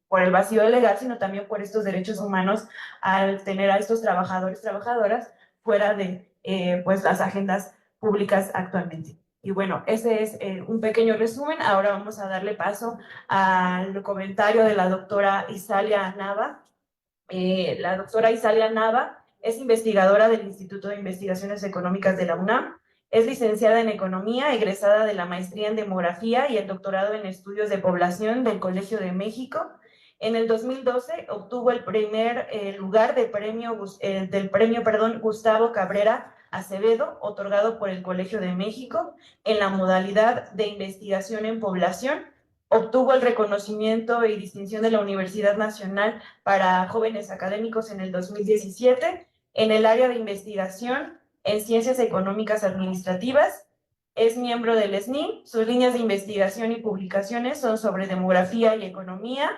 por el vacío legal, sino también por estos derechos humanos al tener a estos trabajadores, trabajadoras fuera de pues las agendas públicas actualmente. Y bueno, ese es un pequeño resumen. Ahora vamos a darle paso al comentario de la doctora Isalia Nava. La doctora Isalia Nava es investigadora del Instituto de Investigaciones Económicas de la UNAM, es licenciada en Economía, egresada de la maestría en Demografía y el doctorado en Estudios de Población del Colegio de México. En el 2012 obtuvo el primer lugar del premio Gustavo Cabrera Acevedo, otorgado por el Colegio de México, en la modalidad de investigación en población. Obtuvo el reconocimiento y distinción de la Universidad Nacional para jóvenes académicos en el 2017 en el área de investigación en ciencias económicas administrativas. Es miembro del SNI. Sus líneas de investigación y publicaciones son sobre demografía y economía,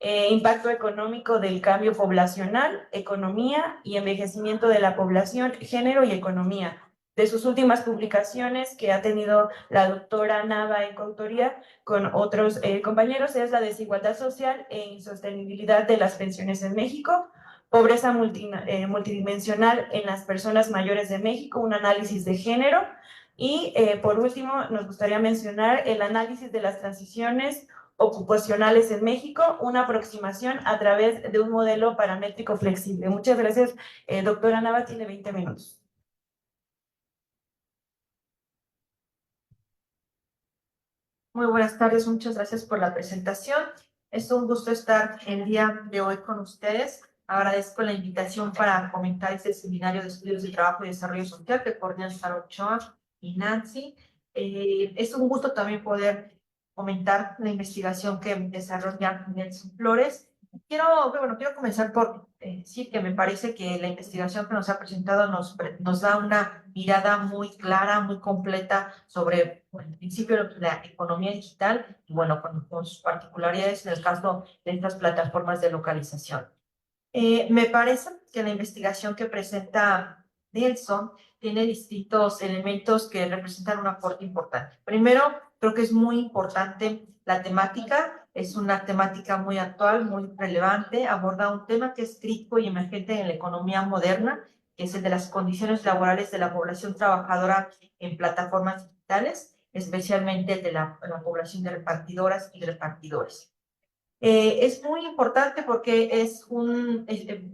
impacto económico del cambio poblacional, economía y envejecimiento de la población, género y economía. De sus últimas publicaciones que ha tenido la doctora Nava en coautoría con otros compañeros es la desigualdad social e insostenibilidad de las pensiones en México, pobreza multidimensional en las personas mayores de México, un análisis de género y por último nos gustaría mencionar el análisis de las transiciones ocupacionales en México, una aproximación a través de un modelo paramétrico flexible. Muchas gracias, doctora Nava, tiene 20 minutos. Muy buenas tardes, muchas gracias por la presentación. Es un gusto estar el día de hoy con ustedes. Agradezco la invitación para comentar este seminario de estudios de trabajo y desarrollo social que coordinan Sara Ochoa y Nancy. Es un gusto también poder comentar la investigación que desarrolla Nelson Flores. Quiero comenzar por decir que me parece que la investigación que nos ha presentado nos da una mirada muy clara, muy completa sobre, bueno, en principio, la economía digital y, bueno, con sus particularidades en el caso de estas plataformas de localización. Me parece que la investigación que presenta Nelson tiene distintos elementos que representan un aporte importante. Primero, creo que es muy importante la temática, es una temática muy actual, muy relevante, aborda un tema que es crítico y emergente en la economía moderna, que es el de las condiciones laborales de la población trabajadora en plataformas digitales, especialmente el de la población de repartidoras y repartidores. Es muy importante porque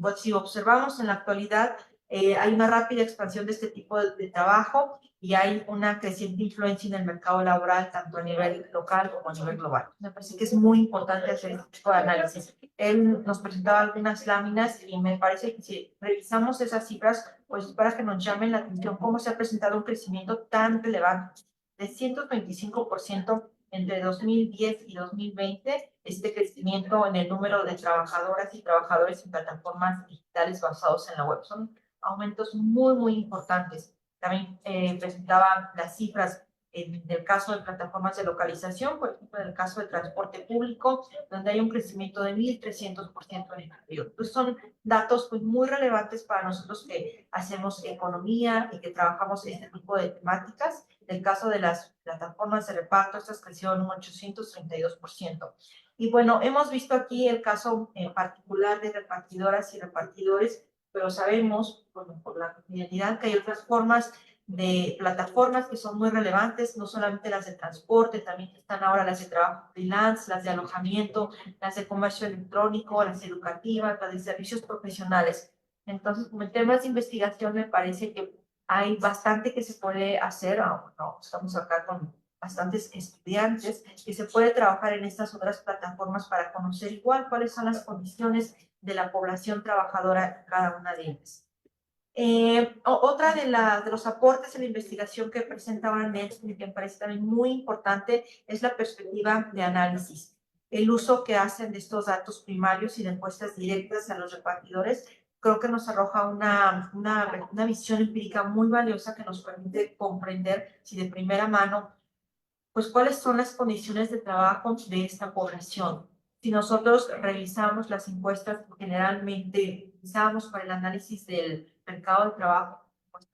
pues, si observamos en la actualidad, hay una rápida expansión de este tipo de trabajo y hay una creciente influencia en el mercado laboral, tanto a nivel local como a nivel global. Me parece que es muy importante hacer este tipo de análisis. Él nos presentaba algunas láminas y me parece que si revisamos esas cifras, pues para que nos llamen la atención cómo se ha presentado un crecimiento tan relevante de 125% entre 2010 y 2020, este crecimiento en el número de trabajadoras y trabajadores en plataformas digitales basados en la web. Son aumentos muy importantes. También presentaba las cifras en el caso de plataformas de localización, por ejemplo, en el caso de transporte público, donde hay un crecimiento de 1.300% en el periodo. Pues son datos pues, muy relevantes para nosotros que hacemos economía y que trabajamos este tipo de temáticas. En el caso de las plataformas de reparto, estas crecieron un 832%. Y bueno, hemos visto aquí el caso en particular de repartidoras y repartidores, pero sabemos, bueno, por la cotidianidad, que hay otras formas de plataformas que son muy relevantes, no solamente las de transporte, también están ahora las de trabajo freelance, las de alojamiento, las de comercio electrónico, las educativas, las de servicios profesionales. Entonces, como en temas de investigación, me parece que hay bastante que se puede hacer, no, estamos acá con bastantes estudiantes, que se puede trabajar en estas otras plataformas para conocer igual cuáles son las condiciones de la población trabajadora en cada una de ellas. Otra de los aportes en la investigación que presenta ahora Nelson y que me parece también muy importante es la perspectiva de análisis. El uso que hacen de estos datos primarios y de encuestas directas a los repartidores creo que nos arroja una visión empírica muy valiosa que nos permite comprender, si de primera mano, pues cuáles son las condiciones de trabajo de esta población. Si nosotros revisamos las encuestas que generalmente utilizamos para el análisis del mercado de trabajo,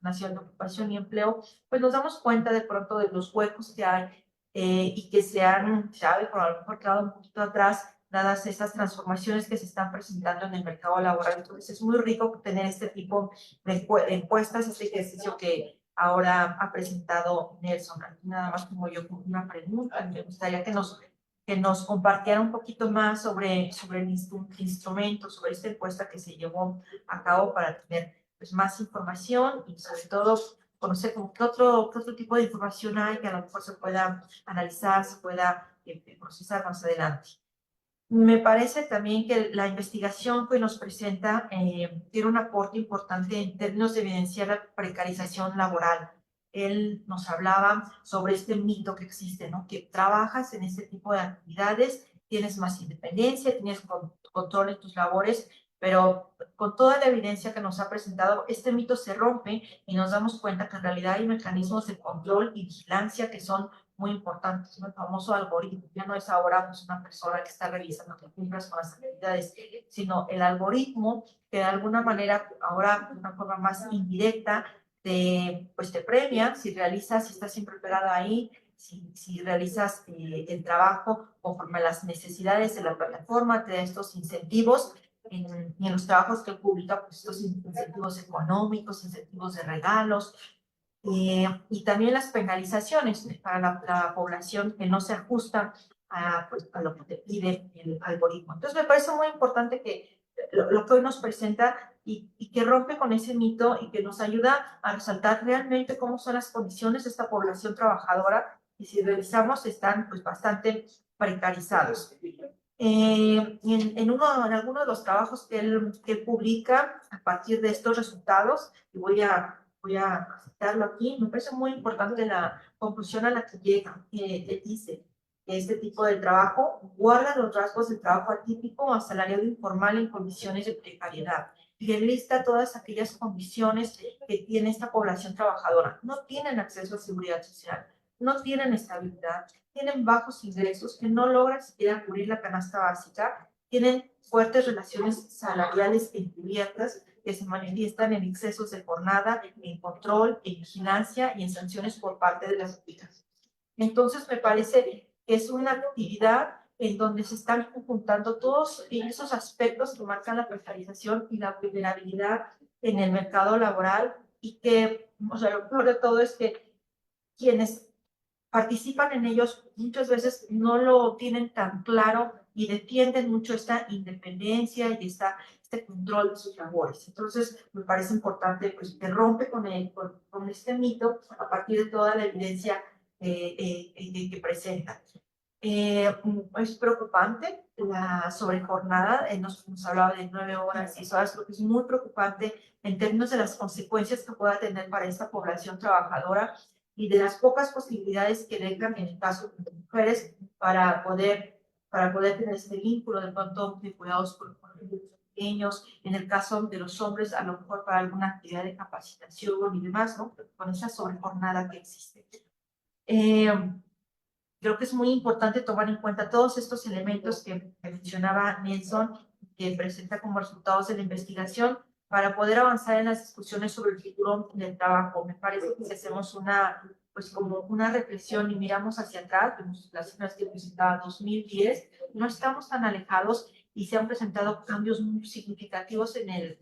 nación de ocupación y empleo, pues nos damos cuenta de pronto de los huecos que hay y que sabe, por a lo mejor quedado un poquito atrás, dadas esas transformaciones que se están presentando en el mercado laboral. Entonces es muy rico tener este tipo de encuestas, este ejercicio que ahora ha presentado Nelson. Aquí nada más como yo con una pregunta, me gustaría que nos compartiera un poquito más sobre el instrumento, sobre esta encuesta que se llevó a cabo para tener pues, más información y sobre todo conocer como qué otro tipo de información hay que a lo mejor se pueda analizar, se pueda procesar más adelante. Me parece también que la investigación que nos presenta tiene un aporte importante en términos de evidenciar la precarización laboral. Él nos hablaba sobre este mito que existe, ¿no? Que trabajas en este tipo de actividades, tienes más independencia, tienes control en tus labores, pero con toda la evidencia que nos ha presentado, este mito se rompe y nos damos cuenta que en realidad hay mecanismos de control y vigilancia que son muy importantes, ¿no? El famoso algoritmo. Ya no es ahora pues, una persona que está revisando que cumplas con las actividades, sino el algoritmo que de alguna manera, ahora de una forma más indirecta, pues te premia si realizas, si estás siempre pegada ahí, si realizas el trabajo conforme a las necesidades de la plataforma, te da estos incentivos. Y en los trabajos que publica, pues estos incentivos económicos, incentivos de regalos, y también las penalizaciones para la población que no se ajusta pues, a lo que te pide el algoritmo. Entonces, me parece muy importante que lo que hoy nos presenta y que rompe con ese mito y que nos ayuda a resaltar realmente cómo son las condiciones de esta población trabajadora y si revisamos están pues bastante precarizados. En alguno de los trabajos que él publica a partir de estos resultados, y voy a citarlo aquí, me parece muy importante la conclusión a la que llega, que dice que este tipo de trabajo guarda los rasgos del trabajo atípico o asalariado informal en condiciones de precariedad. Y él lista todas aquellas condiciones que tiene esta población trabajadora. No tienen acceso a seguridad social, no tienen estabilidad, tienen bajos ingresos, que no logran siquiera cubrir la canasta básica, tienen fuertes relaciones salariales encubiertas que se manifiestan en excesos de jornada, en control, en vigilancia y en sanciones por parte de las autoridades. Entonces, me parece que es una actividad en donde se están conjuntando todos esos aspectos que marcan la precarización y la vulnerabilidad en el mercado laboral, y que, o sea, lo peor de todo es que quienes participan en ellos muchas veces no lo tienen tan claro y defienden mucho esta independencia y este control de sus labores. Entonces, me parece importante pues, que rompe con este mito a partir de toda la evidencia que presenta. Es preocupante la sobrejornada, nos hablaba de 9 horas, 10 horas, creo que es muy preocupante en términos de las consecuencias que pueda tener para esta población trabajadora y de las pocas posibilidades que dejan en el caso de mujeres para poder tener este vínculo de pronto de cuidados con los pequeños, en el caso de los hombres a lo mejor para alguna actividad de capacitación y demás, ¿no? Con esa sobrejornada que existe. Creo que es muy importante tomar en cuenta todos estos elementos que mencionaba Nelson, que presenta como resultados de la investigación, para poder avanzar en las discusiones sobre el futuro del trabajo. Me parece que si hacemos como una reflexión y miramos hacia atrás, vemos las cifras que presentaba 2010, no estamos tan alejados y se han presentado cambios muy significativos en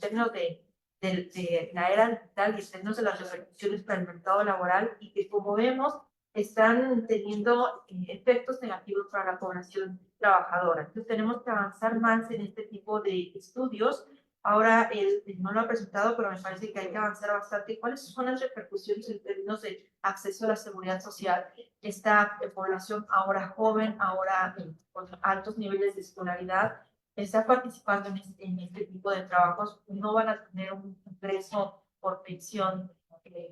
términos de la era digital y en términos de las repercusiones para el mercado laboral, y que, como vemos, están teniendo efectos negativos para la población trabajadora. Entonces tenemos que avanzar más en este tipo de estudios. Ahora él no lo ha presentado, pero me parece que hay que avanzar bastante. ¿Cuáles son las repercusiones en términos de acceso a la seguridad social? Esta población ahora joven, ahora con altos niveles de escolaridad, está participando en este tipo de trabajos, no van a tener un ingreso por pensión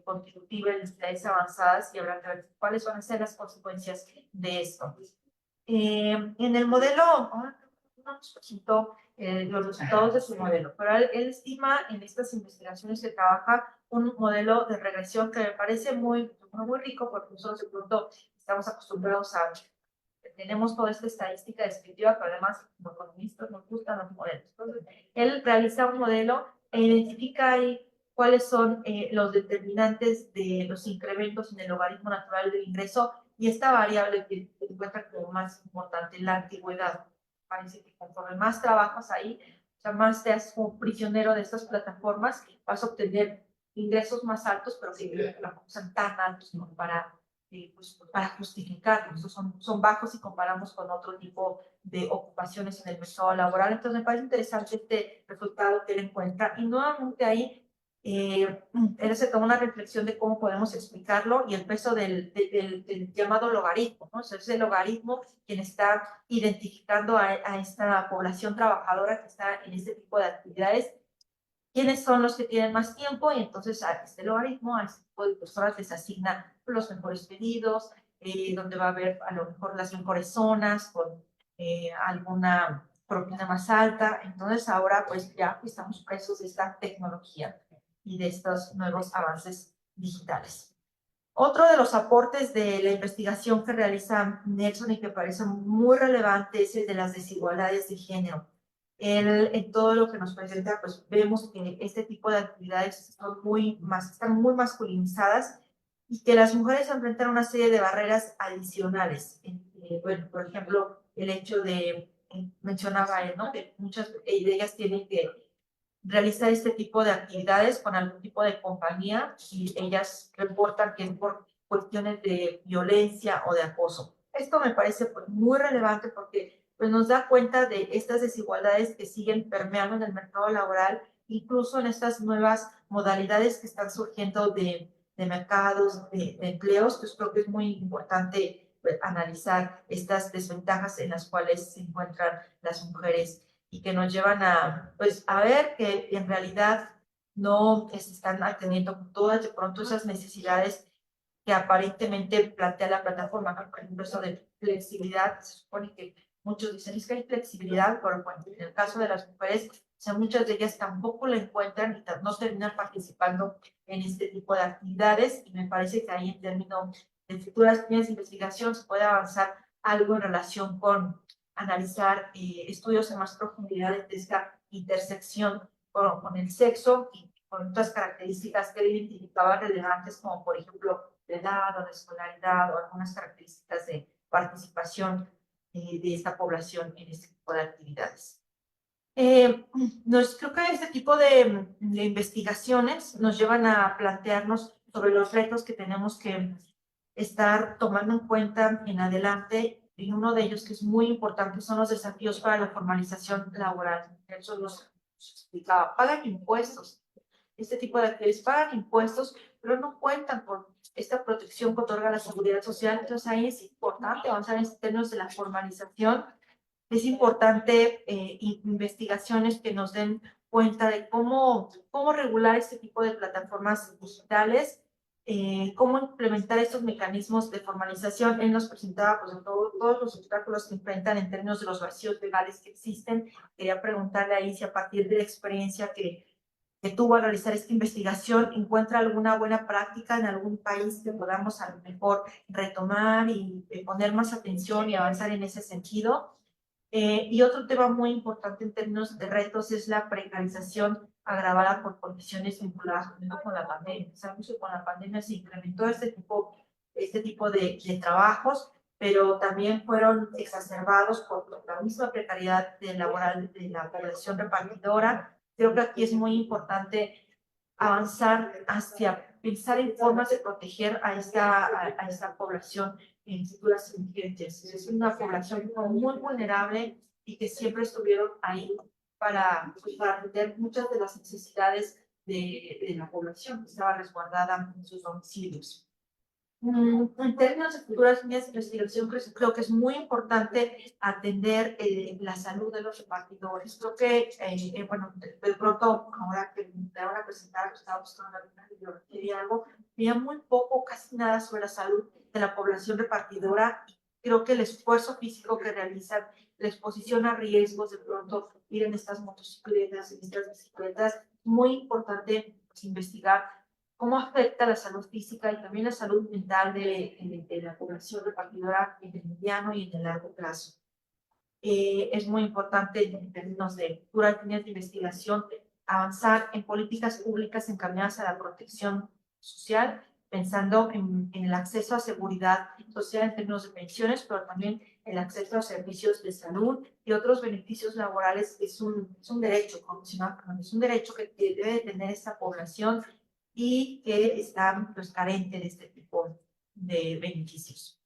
contributiva en edades avanzadas, y habrá que ver cuáles van a ser las consecuencias de esto. En el modelo, no nos presentó los resultados de su modelo, pero él estima en estas investigaciones que trabaja un modelo de regresión que me parece muy rico, porque nosotros de pronto estamos acostumbrados a tenemos toda esta estadística descriptiva, pero además como economistas nos gustan los modelos. Entonces, él realiza un modelo e identifica ahí cuáles son los determinantes de los incrementos en el logaritmo natural del ingreso, y esta variable que se encuentra como más importante, la antigüedad. Parece que conforme más trabajas ahí, o sea, más te haces como prisionero de estas plataformas, vas a obtener ingresos más altos, pero que no son tan altos como para justificarlos. Son bajos si comparamos con otro tipo de ocupaciones en el mercado laboral. Entonces, me parece interesante este resultado que él encuentra. Y nuevamente ahí, él se toma una reflexión de cómo podemos explicarlo y el peso del llamado logaritmo, ¿no? O sea, es el logaritmo quien está identificando a esta población trabajadora que está en este tipo de actividades. ¿Quiénes son los que tienen más tiempo? Y entonces a este logaritmo, a este tipo de personas les asigna los mejores pedidos, donde va a haber a lo mejor las mejores zonas con alguna propina más alta. Entonces ahora pues ya estamos presos de esta tecnología y de estos nuevos avances digitales. Otro de los aportes de la investigación que realiza Nelson y que parece muy relevante es el de las desigualdades de género. En todo lo que nos presenta, pues vemos que este tipo de actividades están muy masculinizadas y que las mujeres enfrentan una serie de barreras adicionales. Bueno, por ejemplo, el hecho de, mencionaba él, ¿no? Que muchas de ellas tienen que realizar este tipo de actividades con algún tipo de compañía y ellas reportan que es por cuestiones de violencia o de acoso. Esto me parece pues, muy relevante porque pues, nos da cuenta de estas desigualdades que siguen permeando en el mercado laboral, incluso en estas nuevas modalidades que están surgiendo de mercados, de empleos. Entonces creo que es muy importante analizar estas desventajas en las cuales se encuentran las mujeres y que nos llevan a, pues, a ver que en realidad no se están atendiendo todas de pronto esas necesidades que aparentemente plantea la plataforma, ¿no? Por ejemplo, eso de flexibilidad, se supone que muchos dicen es que hay flexibilidad, pero bueno, en el caso de las mujeres, o sea, muchas de ellas tampoco la encuentran y no terminan participando en este tipo de actividades, y me parece que ahí en términos de futuras líneas de investigación se puede avanzar algo en relación con analizar estudios en más profundidad de esta intersección con el sexo y con otras características que él identificaba relevantes, como por ejemplo de edad o de escolaridad o algunas características de participación de esta población en este tipo de actividades. Creo que este tipo de investigaciones nos llevan a plantearnos sobre los retos que tenemos que estar tomando en cuenta en adelante, y uno de ellos que es muy importante son los desafíos para la formalización laboral. Eso nos explicaba, pagan impuestos. Este tipo de actividades pagan impuestos, pero no cuentan con esta protección que otorga la seguridad social. Entonces ahí es importante avanzar en términos de la formalización. Es importante investigaciones que nos den cuenta de cómo regular este tipo de plataformas digitales, cómo implementar estos mecanismos de formalización. Él nos presentaba pues, todos los obstáculos que enfrentan en términos de los vacíos legales que existen. Quería preguntarle ahí si a partir de la experiencia que tuvo al realizar esta investigación encuentra alguna buena práctica en algún país que podamos a lo mejor retomar y poner más atención y avanzar en ese sentido. Y otro tema muy importante en términos de retos es la precarización agravada por condiciones vinculadas con la pandemia. Sabemos que con la pandemia se incrementó este tipo de trabajos, pero también fueron exacerbados por la misma precariedad laboral de la población repartidora. Creo que aquí es muy importante avanzar hacia pensar en formas de proteger a esta población en futuras emergencias. Es una población muy vulnerable y que siempre estuvieron ahí para atender muchas de las necesidades de la población que estaba resguardada en sus domicilios. En términos de futuras líneas de investigación, creo que es muy importante atender la salud de los repartidores. Creo que, bueno, de pronto, ahora que me van a presentar, estaba buscando alguna bibliografía y algo, veía muy poco, casi nada sobre la salud de la población repartidora. Creo que el esfuerzo físico que realizan, la exposición a riesgos, de pronto ir en estas motocicletas, en estas bicicletas, muy importante pues, investigar cómo afecta la salud física y también la salud mental de la población repartidora en el mediano y en el largo plazo. Es muy importante en términos de futuras líneas de investigación avanzar en políticas públicas encaminadas a la protección social, pensando en el acceso a seguridad social en términos de pensiones, pero también el acceso a servicios de salud y otros beneficios laborales. Es un derecho, es un derecho que debe tener esta población y que están pues, carentes de este tipo de beneficios.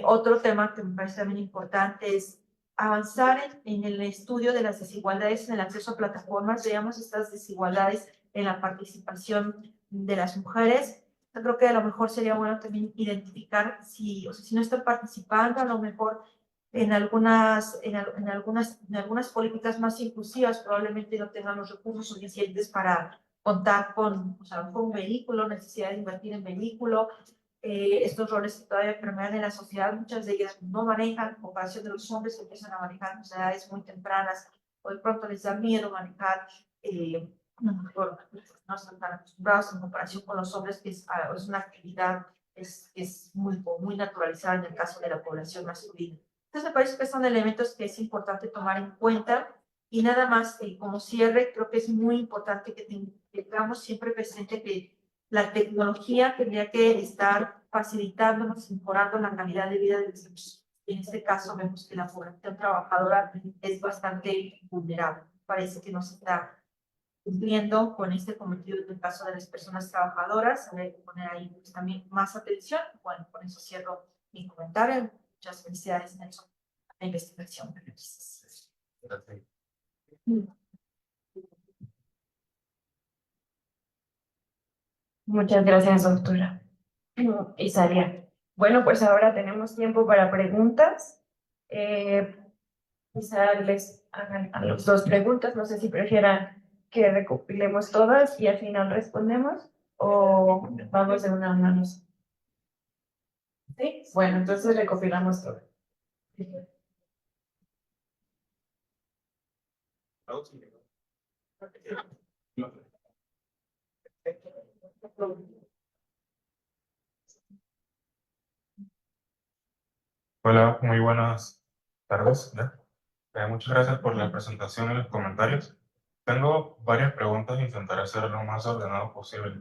Otro tema que me parece también importante es avanzar en el estudio de las desigualdades en el acceso a plataformas. Veamos estas desigualdades en la participación de las mujeres. Yo creo que a lo mejor sería bueno también identificar si no están participando, a lo mejor en algunas políticas más inclusivas probablemente no tengan los recursos suficientes para contar con, un vehículo, necesidad de invertir en vehículo. Estos roles que todavía permean en la sociedad, muchas de ellas no manejan, en comparación de los hombres que empiezan a manejar a edades muy tempranas, o de pronto les da miedo manejar, no están tan acostumbrados en comparación con los hombres, que es una actividad es muy naturalizada en el caso de la población masculina. Entonces me parece que son elementos que es importante tomar en cuenta. Y nada más, como cierre, creo que es muy importante que tengamos siempre presente que la tecnología tendría que estar facilitándonos, mejorando la calidad de vida de los niños. En este caso vemos que la población trabajadora es bastante vulnerable. Parece que no se está cumpliendo con este cometido en el caso de las personas trabajadoras. Hay que poner ahí pues, también más atención. Bueno, con eso cierro mi comentario. Muchas felicidades, Nelson, la investigación. Gracias. Muchas gracias, doctora. Isalia. Bueno, pues ahora tenemos tiempo para preguntas. Quizá les hagan a los dos preguntas, no sé si prefieran que recopilemos todas y al final respondemos o vamos de una a una. ¿Sí? Bueno, entonces recopilamos todo. Hola, muy buenas tardes. ¿Ya? Muchas gracias por la presentación y los comentarios. Tengo varias preguntas e intentaré ser lo más ordenado posible.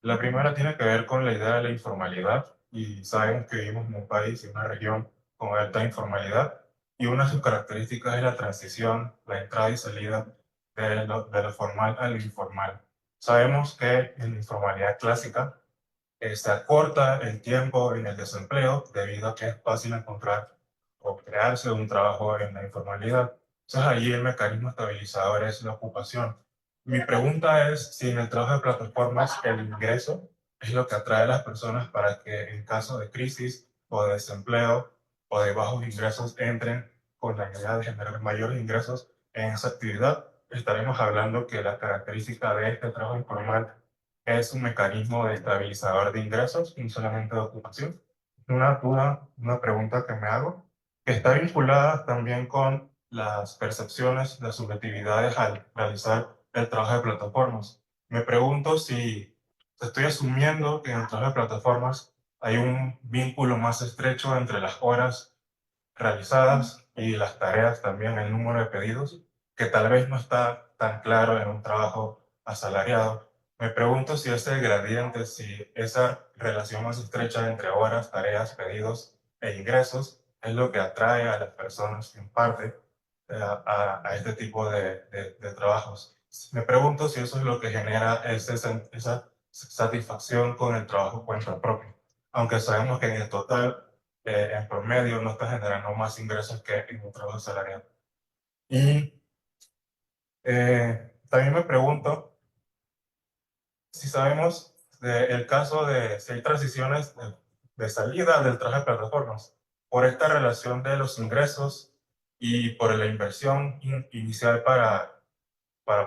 La primera tiene que ver con la idea de la informalidad y sabemos que vivimos en un país y una región con alta informalidad y una de sus características es la transición, la entrada y salida de lo formal a lo informal. Sabemos que en la informalidad clásica se acorta el tiempo en el desempleo debido a que es fácil encontrar o crearse un trabajo en la informalidad. Entonces allí el mecanismo estabilizador es la ocupación. Mi pregunta es si en el trabajo de plataformas el ingreso es lo que atrae a las personas para que en caso de crisis o de desempleo o de bajos ingresos entren con la idea de generar mayores ingresos en esa actividad. Estaremos hablando que la característica de este trabajo informal es un mecanismo de estabilizador de ingresos y no solamente de ocupación. Una duda, una pregunta que me hago, que está vinculada también con las percepciones, las subjetividades al realizar el trabajo de plataformas. Me pregunto si estoy asumiendo que en el trabajo de plataformas hay un vínculo más estrecho entre las horas realizadas y las tareas también, el número de pedidos, que tal vez no está tan claro en un trabajo asalariado. Me pregunto si ese gradiente, si esa relación más estrecha entre horas, tareas, pedidos e ingresos es lo que atrae a las personas en parte a este tipo de trabajos. Me pregunto si eso es lo que genera esa satisfacción con el trabajo cuenta propia. Aunque sabemos que en el total en promedio no está generando más ingresos que en un trabajo salarial. Y también me pregunto si sabemos del caso de si hay transiciones de salida del trabajo de plataformas por esta relación de los ingresos y por la inversión inicial para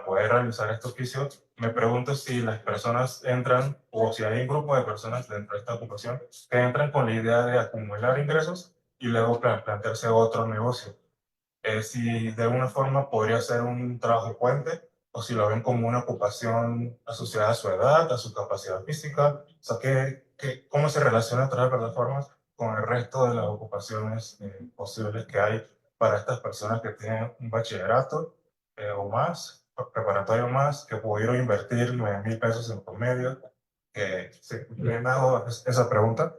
poder realizar este oficio, me pregunto si las personas entran, o si hay un grupo de personas dentro de esta ocupación que entran con la idea de acumular ingresos y luego plantearse otro negocio. Si de alguna forma podría ser un trabajo puente, o si lo ven como una ocupación asociada a su edad, a su capacidad física, o sea, ¿cómo se relaciona otras plataformas con el resto de las ocupaciones posibles que hay para estas personas que tienen un bachillerato o más, preparatorio más, que pudieron invertir 9.000 pesos en promedio? Sí, me hago esa pregunta.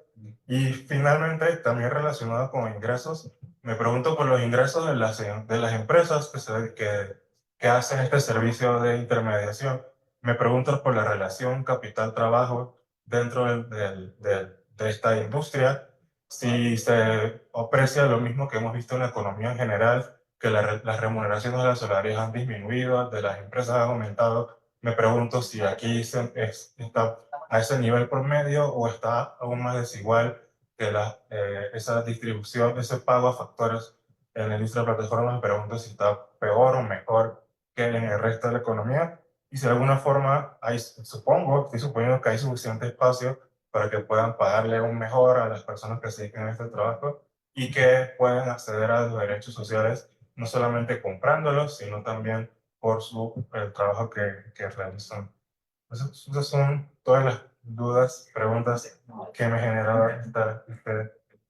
Y finalmente, también relacionado con ingresos, me pregunto por los ingresos de las empresas que hacen este servicio de intermediación. Me pregunto por la relación capital-trabajo dentro de esta industria, si se aprecia lo mismo que hemos visto en la economía en general, que las remuneraciones de los salarios han disminuido, de las empresas han aumentado. Me pregunto si aquí está a ese nivel promedio o está aún más desigual que esa distribución, ese pago a factores en la industria de plataformas. Me pregunto si está peor o mejor que en el resto de la economía y si de alguna forma estoy suponiendo que hay suficiente espacio para que puedan pagarle aún mejor a las personas que se dedican a este trabajo y que puedan acceder a los derechos sociales no solamente comprándolos, sino también por el trabajo que realizan. Esas son todas las dudas, preguntas que me generaba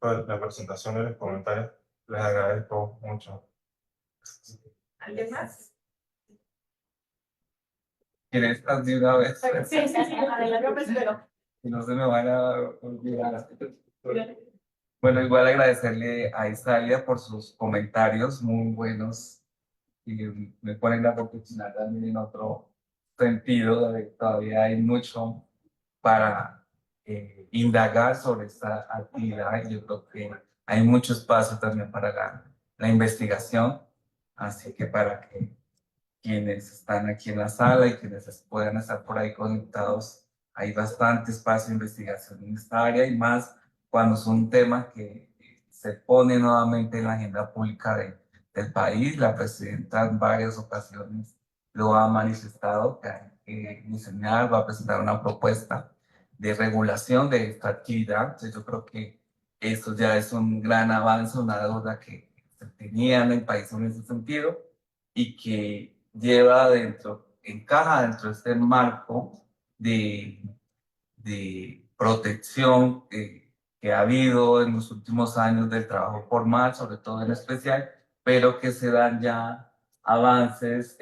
la presentación de los comentarios. Les agradezco mucho. ¿Alguien más? ¿Quieres de una vez? Sí, sí, sí, adelante, yo me espero. Y no se me van a olvidar. Bueno, igual agradecerle a Isalia por sus comentarios muy buenos y me ponen a reflexionar también en otro sentido, de que todavía hay mucho para indagar sobre esta actividad y yo creo que hay mucho espacio también para la investigación, así que para que quienes están aquí en la sala y quienes puedan estar por ahí conectados hay bastante espacio de investigación en esta área y más cuando es un tema que se pone nuevamente en la agenda pública del país. La presidenta en varias ocasiones lo ha manifestado, que hay que diseñar, va a presentar una propuesta de regulación de esta actividad. Entonces yo creo que eso ya es un gran avance, una deuda que se tenía en el país en ese sentido y que lleva encaja dentro de este marco de, de protección que ha habido en los últimos años del trabajo formal, sobre todo en especial, pero que se dan ya avances,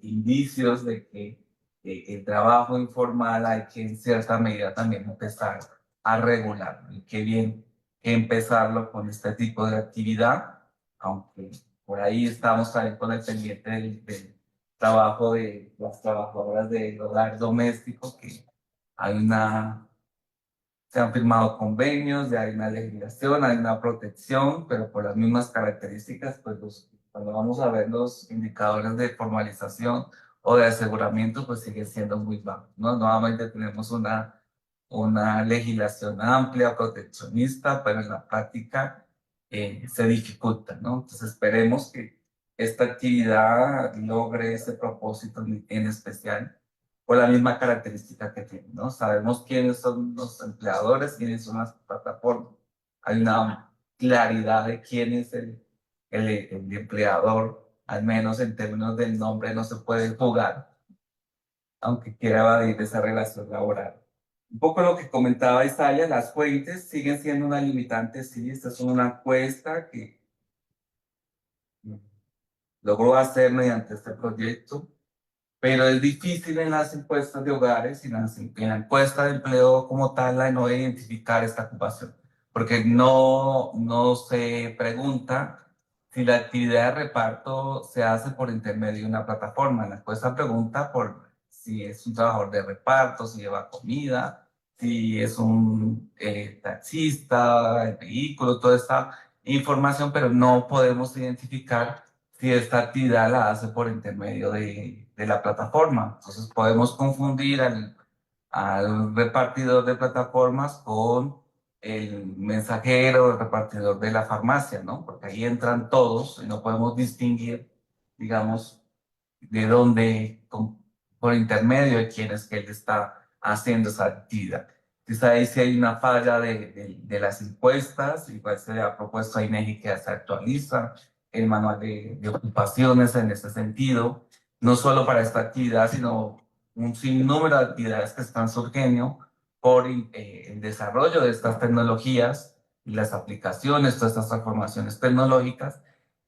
indicios de que el trabajo informal hay que en cierta medida también empezar a regularlo. Y qué bien empezarlo con este tipo de actividad, aunque por ahí estamos también con el pendiente del trabajo de las trabajadoras del hogar doméstico, que hay se han firmado convenios, ya hay una legislación, hay una protección, pero por las mismas características, pues cuando vamos a ver los indicadores de formalización o de aseguramiento, pues sigue siendo muy bajo, ¿no? Nuevamente tenemos una legislación amplia, proteccionista, pero en la práctica se dificulta, ¿no? Entonces esperemos que esta actividad logre ese propósito en especial por la misma característica que tiene, ¿no? Sabemos quiénes son los empleadores, quiénes son las plataformas. Hay una claridad de quién es el empleador, al menos en términos del nombre no se puede jugar, aunque quiera evadir esa relación laboral. Un poco lo que comentaba Isaya, las fuentes siguen siendo una limitante, sí, esta es una encuesta que logró hacer mediante este proyecto, pero es difícil en las encuestas de hogares y en la encuesta de empleo como tal la de no identificar esta ocupación, porque no se pregunta si la actividad de reparto se hace por intermedio de una plataforma. La encuesta pregunta por si es un trabajador de reparto, si lleva comida, si es un taxista, el vehículo, toda esta información, pero no podemos identificar si esta actividad la hace por intermedio de la plataforma. Entonces podemos confundir al repartidor de plataformas con el mensajero, el repartidor de la farmacia, ¿no? Porque ahí entran todos y no podemos distinguir, digamos, de dónde, por intermedio de quién es que él está haciendo esa actividad. Entonces ahí sí hay una falla de las encuestas, igual se le ha propuesto a INEGI que se actualiza el manual de ocupaciones en ese sentido, no solo para esta actividad, sino un sinnúmero de actividades que están surgiendo por el desarrollo de estas tecnologías y las aplicaciones, todas estas transformaciones tecnológicas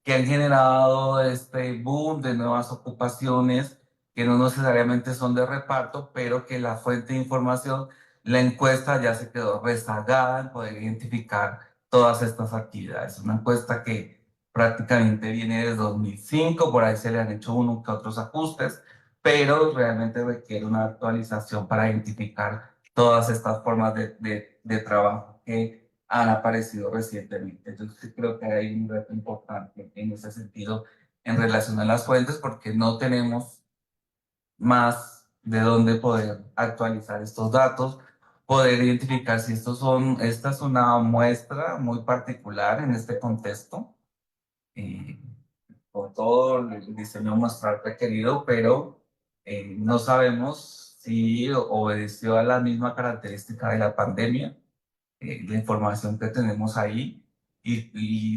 que han generado este boom de nuevas ocupaciones que no necesariamente son de reparto, pero que la fuente de información, la encuesta ya se quedó rezagada en poder identificar todas estas actividades. Una encuesta que prácticamente viene desde 2005, por ahí se le han hecho unos que otros ajustes, pero realmente requiere una actualización para identificar todas estas formas de trabajo que han aparecido recientemente. Entonces sí creo que hay un reto importante en ese sentido en relación a las fuentes porque no tenemos más de dónde poder actualizar estos datos, poder identificar si esta es una muestra muy particular en este contexto, eh, con todo el diseño muestral requerido, pero no sabemos si obedeció a la misma característica de la pandemia, la información que tenemos ahí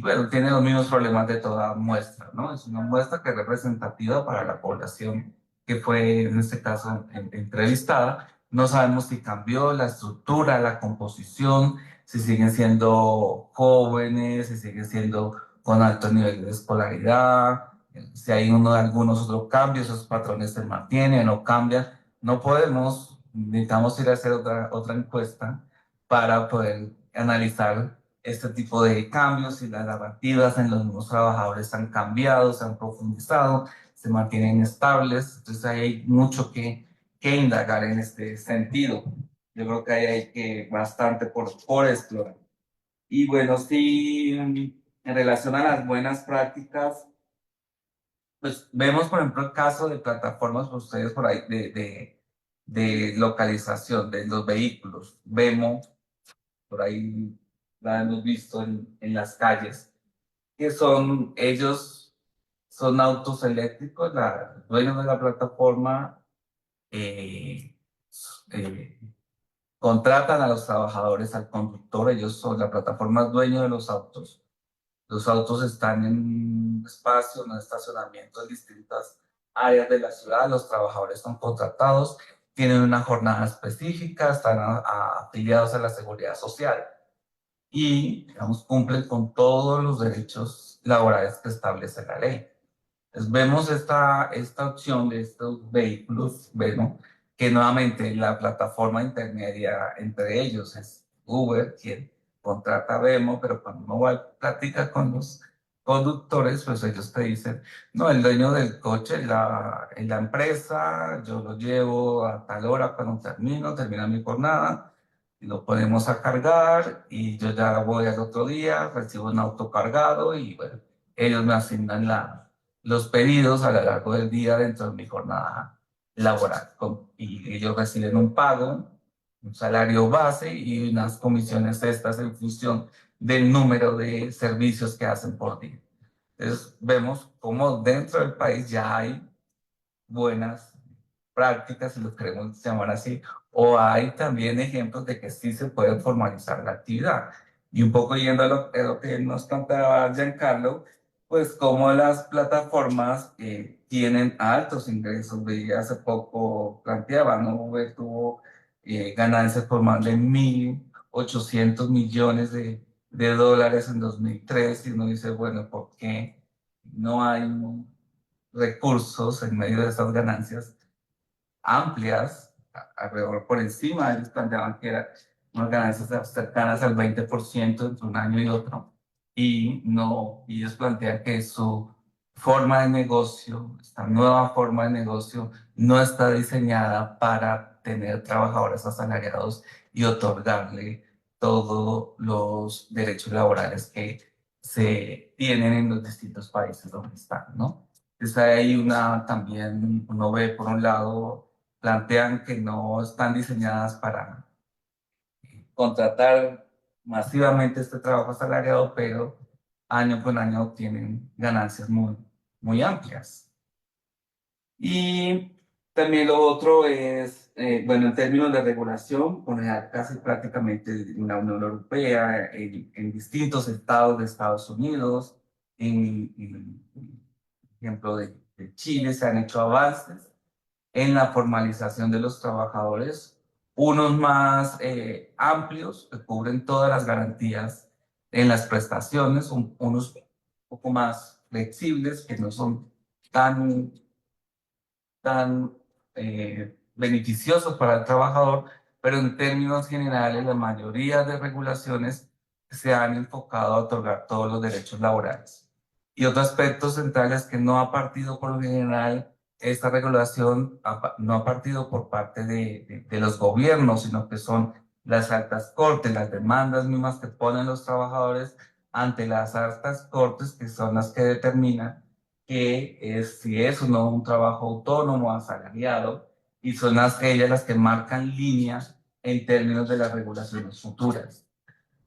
bueno, tiene los mismos problemas de toda muestra, ¿no? Es una muestra que es representativa para la población que fue, en este caso, entrevistada. No sabemos si cambió la estructura, la composición, si siguen siendo jóvenes, si siguen siendo con alto nivel de escolaridad, si hay algunos otros cambios, esos patrones se mantienen o cambian. No podemos, necesitamos ir a hacer otra encuesta para poder analizar este tipo de cambios y las narrativas en los nuevos trabajadores han cambiado, se han profundizado, se mantienen estables. Entonces ahí hay mucho que indagar en este sentido. Yo creo que ahí hay que bastante por explorar. Y bueno, sí, en relación a las buenas prácticas, pues vemos, por ejemplo, el caso de plataformas, pues, ustedes por ahí, de localización de los vehículos. Vemos, por ahí la hemos visto en las calles, que ellos son autos eléctricos, los dueños de la plataforma eh, eh, contratan a los trabajadores, al conductor, ellos son la plataforma es dueño de los autos. Los autos están en un espacio, en un estacionamiento en distintas áreas de la ciudad, los trabajadores son contratados, tienen una jornada específica, están afiliados a la seguridad social y, digamos, cumplen con todos los derechos laborales que establece la ley. Entonces, vemos esta opción de estos vehículos, vemos que nuevamente la plataforma intermedia entre ellos es Uber, quien contrata a Vemo, pero cuando uno va a platicar con los conductores, pues ellos te dicen, no, el dueño del coche es la empresa, yo lo llevo a tal hora cuando termina mi jornada, y lo ponemos a cargar y yo ya voy al otro día, recibo un auto cargado y bueno, ellos me asignan los pedidos a lo largo del día dentro de mi jornada laboral. Y ellos reciben un pago, un salario base y unas comisiones extras en función del número de servicios que hacen por día. Entonces vemos cómo dentro del país ya hay buenas prácticas, si lo queremos llamar así, o hay también ejemplos de que sí se puede formalizar la actividad. Y un poco yendo a lo que nos contaba Giancarlo, pues como las plataformas tienen altos ingresos. Veía hace poco, planteaba, ¿no? Uber tuvo ganancias por más de 1.800 millones de dólares en 2003 y uno dice, bueno, ¿por qué no hay recursos en medio de estas ganancias amplias, alrededor por encima? Ellos planteaban que eran unas ganancias cercanas al 20% entre un año y otro, y no, y ellos plantean que su forma de negocio, esta nueva forma de negocio, no está diseñada para tener trabajadores asalariados y otorgarle todos los derechos laborales que se tienen en los distintos países donde están, ¿no? Entonces hay también uno ve por un lado, plantean que no están diseñadas para contratar masivamente este trabajo asalariado, pero año con año obtienen ganancias muy amplias. Y también lo otro es, bueno, en términos de regulación, por casi prácticamente en la Unión Europea, en distintos estados de Estados Unidos, ejemplo de Chile, se han hecho avances en la formalización de los trabajadores, unos más amplios que cubren todas las garantías en las prestaciones, unos un poco más flexibles que no son tan beneficiosos para el trabajador, pero en términos generales la mayoría de regulaciones se han enfocado a otorgar todos los derechos laborales. Y otro aspecto central es que no ha partido por lo general, esta regulación no ha partido por parte de los gobiernos, sino que son las altas cortes, las demandas mismas que ponen los trabajadores ante las altas cortes, que son las que determinan que si es o no un trabajo autónomo, asalariado, y son ellas las que marcan líneas en términos de las regulaciones futuras.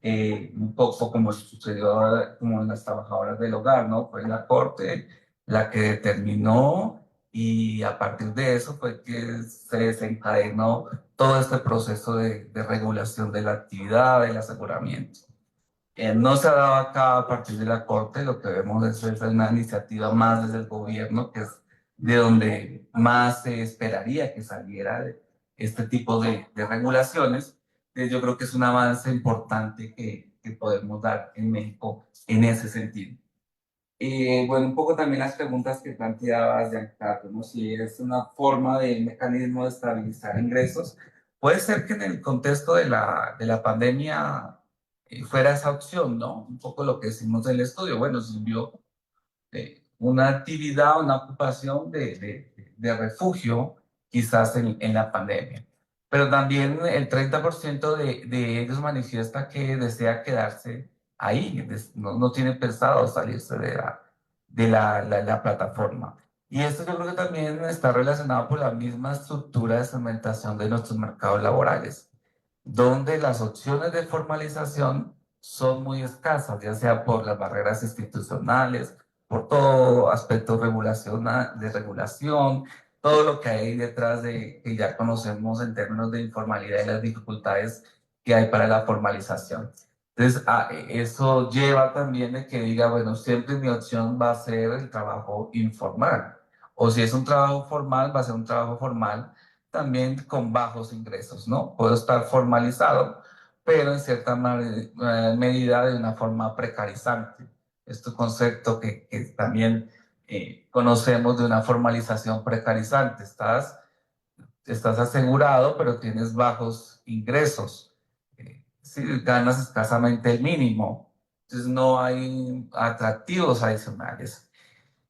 Un poco como sucedió con las trabajadoras del hogar, ¿no? Fue la Corte la que determinó y a partir de eso fue que se desencadenó todo este proceso de regulación de la actividad, del aseguramiento. No se ha dado acá a partir de la Corte, lo que vemos es una iniciativa más desde el gobierno, que es de donde más se esperaría que saliera este tipo de regulaciones. Yo creo que es un avance importante que podemos dar en México en ese sentido. Bueno, un poco también las preguntas que planteabas, Giancarlo, ¿no? Si es una forma de mecanismo de estabilizar ingresos. Puede ser que en el contexto de la pandemia fuera esa opción, ¿no? Un poco lo que decimos en el estudio. Bueno, sirvió una actividad, una ocupación de refugio, quizás en la pandemia. Pero también el 30% de ellos manifiesta que desea quedarse ahí, no tiene pensado salirse de la plataforma. Y esto yo creo que también está relacionado por la misma estructura de segmentación de nuestros mercados laborales, donde las opciones de formalización son muy escasas, ya sea por las barreras institucionales, por todo aspecto de regulación, todo lo que hay detrás de que ya conocemos en términos de informalidad y las dificultades que hay para la formalización. Entonces, eso lleva también de que diga, bueno, siempre mi opción va a ser el trabajo informal. O si es un trabajo formal, va a ser un trabajo formal también con bajos ingresos, ¿no? Puedo estar formalizado, pero en cierta medida de una forma precarizante. Este concepto que también conocemos de una formalización precarizante. Estás asegurado, pero tienes bajos ingresos. Sí, ganas escasamente el mínimo. Entonces no hay atractivos adicionales.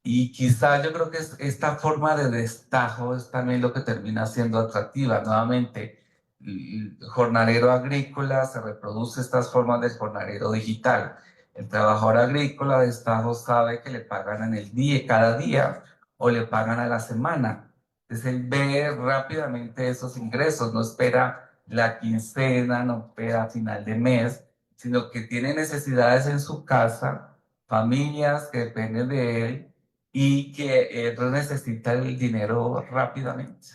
Y quizá yo creo que esta forma de destajo es también lo que termina siendo atractiva. Nuevamente, el jornalero agrícola se reproduce estas formas del jornalero digital. El trabajador agrícola de destajo sabe que le pagan en el día, cada día, o le pagan a la semana. Entonces él ve rápidamente esos ingresos, no espera la quincena, no espera a final de mes, sino que tiene necesidades en su casa, familias que dependen de él y que necesita el dinero rápidamente.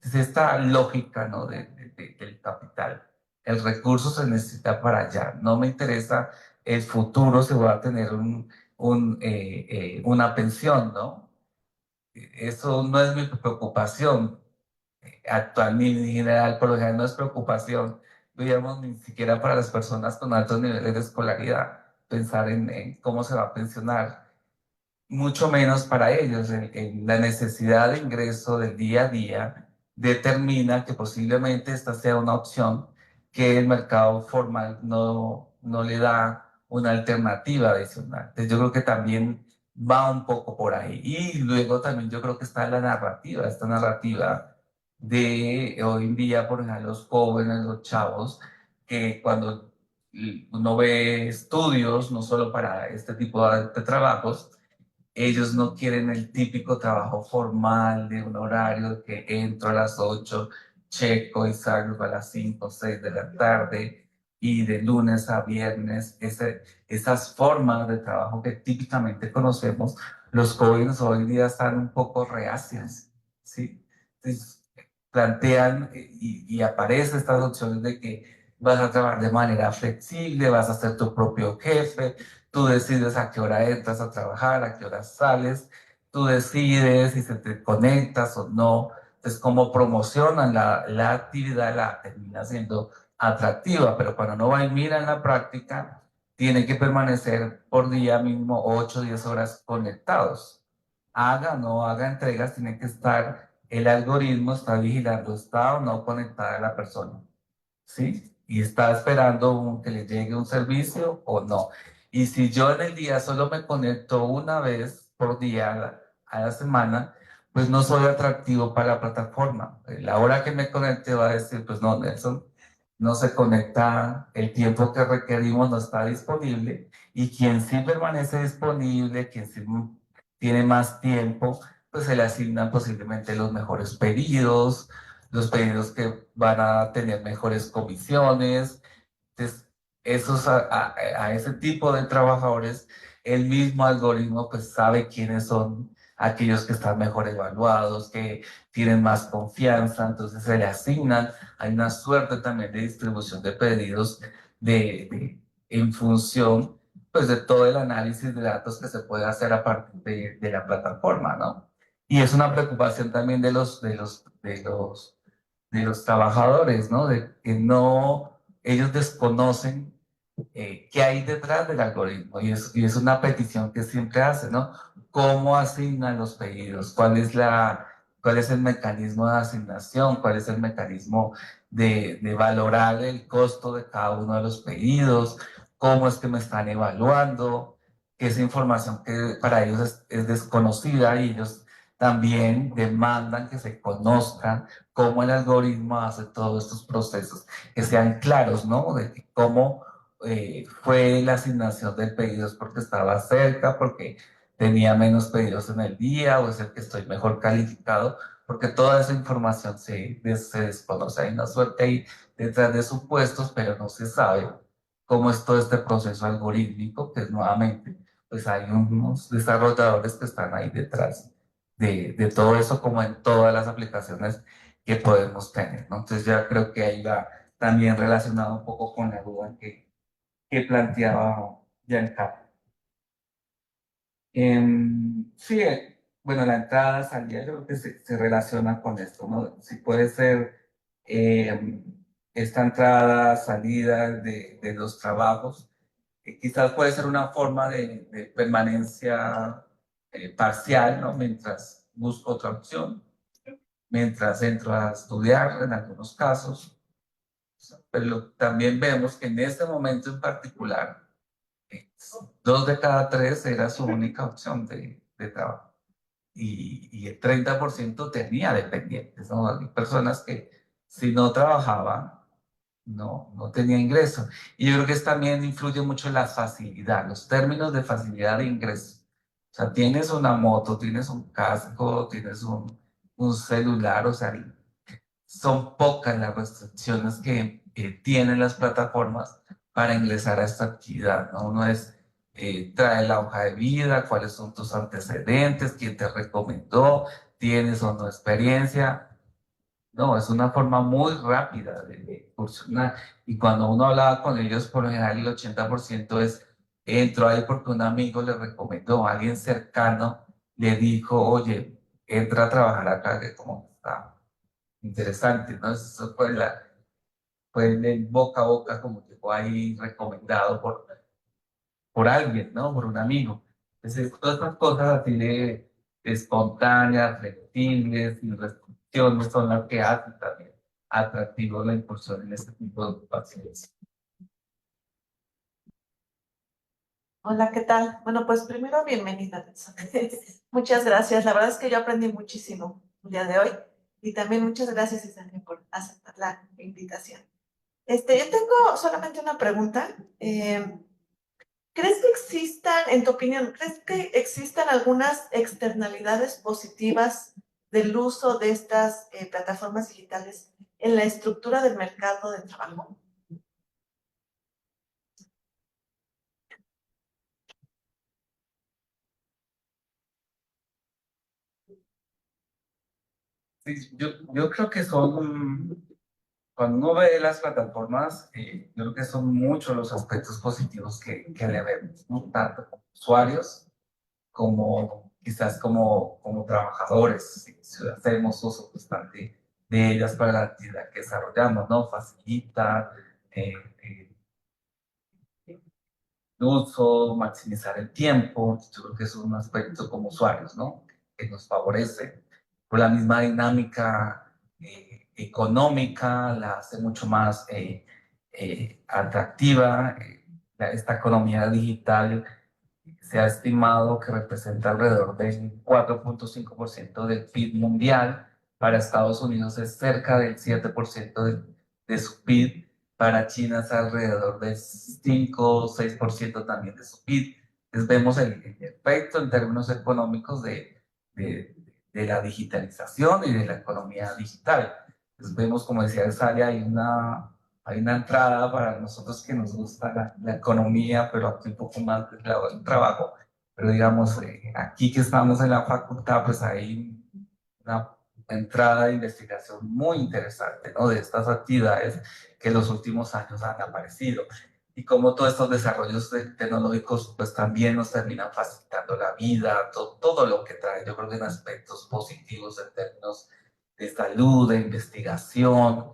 Es esta lógica, ¿no? Del capital. El recurso se necesita para allá. No me interesa el futuro si voy a tener una pensión, ¿no? Eso no es mi preocupación actual ni en general, por lo general no es preocupación, digamos, ni siquiera para las personas con altos niveles de escolaridad, pensar en cómo se va a pensionar mucho menos para ellos. La necesidad de ingreso del día a día determina que posiblemente esta sea una opción que el mercado formal no le da una alternativa adicional. Entonces yo creo que también va un poco por ahí. Y luego también yo creo que está la narrativa, esta narrativa de hoy en día, por ejemplo, los jóvenes, los chavos, que cuando uno ve estudios, no solo para este tipo de trabajos, ellos no quieren el típico trabajo formal de un horario que entro a las 8, checo y salgo a las 5 o 6 de la tarde y de lunes a viernes. Esas formas de trabajo que típicamente conocemos, los jóvenes hoy en día están un poco reacias, ¿sí? Entonces, plantean y aparecen estas opciones de que vas a trabajar de manera flexible, vas a ser tu propio jefe, tú decides a qué hora entras a trabajar, a qué hora sales, tú decides si se te conectas o no. Entonces, cómo promocionan la actividad, la termina siendo atractiva, pero cuando no va y mira en la práctica, tiene que permanecer por día mínimo 8 o 10 horas conectados. Haga o no haga entregas, tiene que estar, el algoritmo está vigilando, está o no conectada la persona. ¿Sí? Y está esperando que le llegue un servicio o no. Y si yo en el día solo me conecto una vez por día a la semana, pues no soy atractivo para la plataforma. La hora que me conecte va a decir, pues no, Nelson, no se conecta, el tiempo que requerimos no está disponible. Y quien sí permanece disponible, quien sí tiene más tiempo, pues se le asignan posiblemente los mejores pedidos, los pedidos que van a tener mejores comisiones. Entonces, a ese tipo de trabajadores, el mismo algoritmo pues sabe quiénes son aquellos que están mejor evaluados, que tienen más confianza, entonces se le asignan. Hay una suerte también de distribución de pedidos en función pues de todo el análisis de datos que se puede hacer a partir de la plataforma, ¿no? Y es una preocupación también de los trabajadores, ¿no? De que no, ellos desconocen qué hay detrás del algoritmo y es una petición que siempre hace, ¿no? ¿Cómo asignan los pedidos? ¿Cuál es el mecanismo de asignación? ¿Cuál es el mecanismo de valorar el costo de cada uno de los pedidos? ¿Cómo es que me están evaluando? Que esa información que para ellos es desconocida y ellos también demandan que se conozcan cómo el algoritmo hace todos estos procesos, que sean claros, ¿no? De cómo fue la asignación del pedido, es porque estaba cerca, porque tenía menos pedidos en el día o es el que estoy mejor calificado, porque toda esa información se desconoce. Hay una suerte ahí detrás de supuestos, pero no se sabe cómo es todo este proceso algorítmico, que es nuevamente, pues hay unos desarrolladores que están ahí detrás de todo eso, como en todas las aplicaciones que podemos tener, ¿no? Entonces ya creo que ahí va también relacionado un poco con la duda que planteaba Giancarlo. Sí, bueno, la entrada, salida, yo creo que se relaciona con esto, ¿no? Si puede ser esta entrada, salida de los trabajos, quizás puede ser una forma de permanencia parcial, ¿no? Mientras busco otra opción, mientras entro a estudiar en algunos casos, pero también vemos que en este momento en particular, 2 de cada 3 era su única opción de trabajo. Y el 30% tenía dependientes, ¿no? Hay personas que si no trabajaban, no tenía ingreso. Y yo creo que eso también influye mucho en la facilidad, los términos de facilidad de ingreso. O sea, tienes una moto, tienes un casco, tienes un celular, o sea, son pocas las restricciones que tienen las plataformas para ingresar a esta actividad, ¿no? Uno es, trae la hoja de vida, cuáles son tus antecedentes, quién te recomendó, tienes o no experiencia. No, es una forma muy rápida de incursionar. Y cuando uno hablaba con ellos, por lo general el 80% es, entró ahí porque un amigo le recomendó, alguien cercano le dijo, oye, entra a trabajar acá, que como está interesante, ¿no? Eso fue el boca a boca, como que fue ahí recomendado por alguien, ¿no? Por un amigo. Entonces, todas estas cosas así de espontáneas, flexibles, sin restricciones, son las que hacen también atractivo la incursión en este tipo de ocupaciones. Hola, ¿qué tal? Bueno, pues primero, bienvenida, Nelson. Muchas gracias. La verdad es que yo aprendí muchísimo el día de hoy y también muchas gracias, Isabel, por aceptar la invitación. Yo tengo solamente una pregunta. ¿Crees que existan, en tu opinión, crees que existan algunas externalidades positivas del uso de estas plataformas digitales en la estructura del mercado de trabajo? Sí, yo creo que son, cuando uno ve las plataformas, yo creo que son muchos los aspectos positivos que le vemos, ¿no? Tanto como usuarios, como quizás como trabajadores, si hacemos uso constante de ellas para la actividad que desarrollamos, ¿no? Facilita eh, el uso, maximizar el tiempo, yo creo que es un aspecto como usuarios, ¿no? Que nos favorece. Por la misma dinámica económica, la hace mucho más atractiva. Esta economía digital se ha estimado que representa alrededor del 4,5% del PIB mundial. Para Estados Unidos es cerca del 7% de su PIB. Para China es alrededor del 5 o 6% también de su PIB. Entonces vemos el efecto en términos económicos de, de la digitalización y de la economía digital. Entonces vemos, como decía Sally, hay una entrada para nosotros que nos gusta la economía, pero aquí un poco más del lado del trabajo. Pero digamos, aquí que estamos en la facultad, pues hay una entrada de investigación muy interesante, ¿no? De estas actividades que en los últimos años han aparecido. Y cómo todos estos desarrollos tecnológicos, pues también nos terminan facilitando la vida, todo lo que trae, yo creo que en aspectos positivos en términos de salud, de investigación,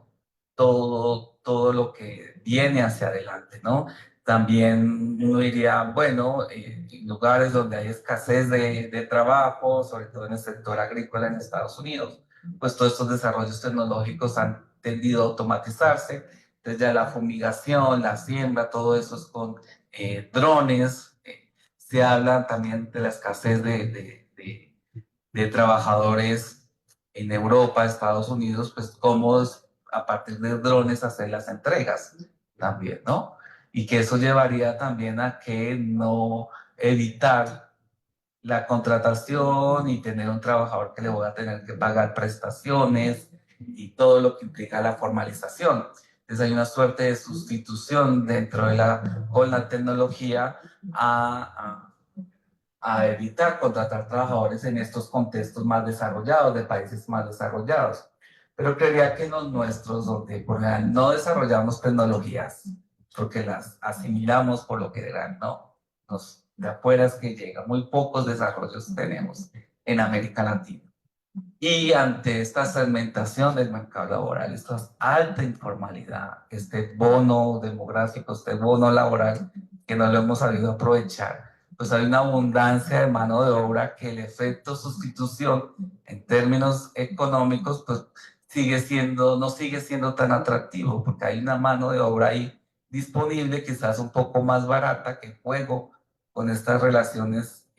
todo lo que viene hacia adelante, ¿no? También uno diría, bueno, en lugares donde hay escasez de trabajo, sobre todo en el sector agrícola en Estados Unidos, pues todos estos desarrollos tecnológicos han tendido a automatizarse. Entonces ya la fumigación, la siembra, todo eso es con drones. Se habla también de la escasez de trabajadores en Europa, Estados Unidos, pues cómo a partir de drones hacer las entregas también, ¿no? Y que eso llevaría también a que no evitar la contratación y tener un trabajador que le voy a tener que pagar prestaciones y todo lo que implica la formalización. Entonces hay una suerte de sustitución dentro de con la tecnología a evitar contratar trabajadores en estos contextos más desarrollados, de países más desarrollados. Pero creería que en los nuestros, donde por lo general no desarrollamos tecnologías, porque las asimilamos por lo general, ¿no? De afuera es que llega, muy pocos desarrollos tenemos en América Latina. Y ante esta segmentación del mercado laboral, esta alta informalidad, este bono demográfico, este bono laboral que no lo hemos sabido aprovechar, pues hay una abundancia de mano de obra que el efecto sustitución en términos económicos pues no sigue siendo tan atractivo porque hay una mano de obra ahí disponible, quizás un poco más barata, que juego con estas relaciones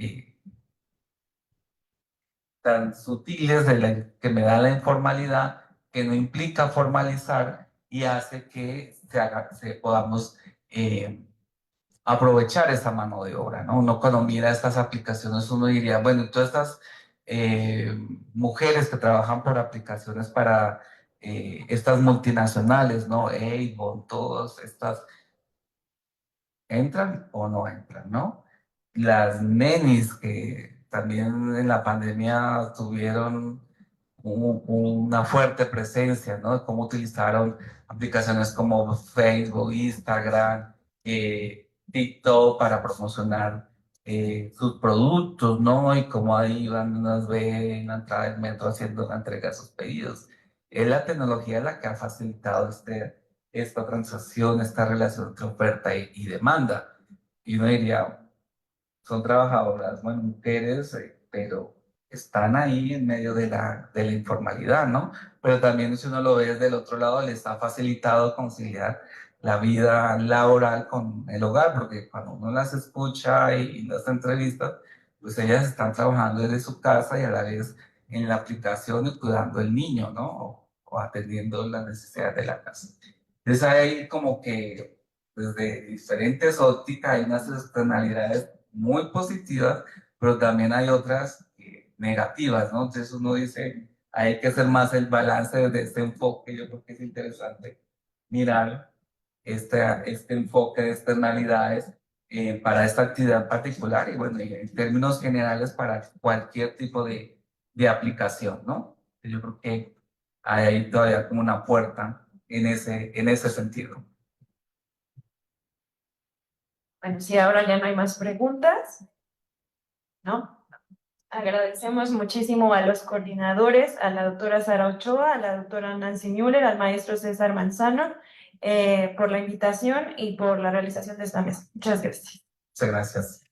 tan sutiles que me da la informalidad, que no implica formalizar y hace que podamos aprovechar esa mano de obra, ¿no? Uno cuando mira estas aplicaciones, uno diría, bueno, todas estas mujeres que trabajan por aplicaciones para estas multinacionales, ¿no? Avon, todas estas, ¿entran o no entran, no? Las nenis que también en la pandemia tuvieron una fuerte presencia, ¿no? Cómo utilizaron aplicaciones como Facebook, Instagram, TikTok para promocionar sus productos, ¿no? Y cómo ahí van unas ve en la entrada del metro haciendo la entrega de sus pedidos. Es la tecnología la que ha facilitado esta transacción, esta relación entre oferta y demanda. Y uno diría, son trabajadoras, bueno, mujeres, pero están ahí en medio de la informalidad, ¿no? Pero también si uno lo ve desde el otro lado, les ha facilitado conciliar la vida laboral con el hogar, porque cuando uno las escucha y las entrevistas, pues ellas están trabajando desde su casa y a la vez en la aplicación y cuidando el niño, ¿no? O atendiendo las necesidades de la casa. Entonces hay como que desde diferentes ópticas hay unas externalidades muy positivas, pero también hay otras negativas, ¿no? Entonces uno dice, hay que hacer más el balance desde este enfoque. Yo creo que es interesante mirar este enfoque de externalidades para esta actividad particular y bueno, y en términos generales para cualquier tipo de aplicación, ¿no? Yo creo que hay ahí todavía como una puerta en ese sentido. Bueno, si ahora ya no hay más preguntas, ¿no? Agradecemos muchísimo a los coordinadores, a la doctora Sara Ochoa, a la doctora Nancy Müller, al maestro César Manzano, por la invitación y por la realización de esta mesa. Muchas gracias. Muchas gracias.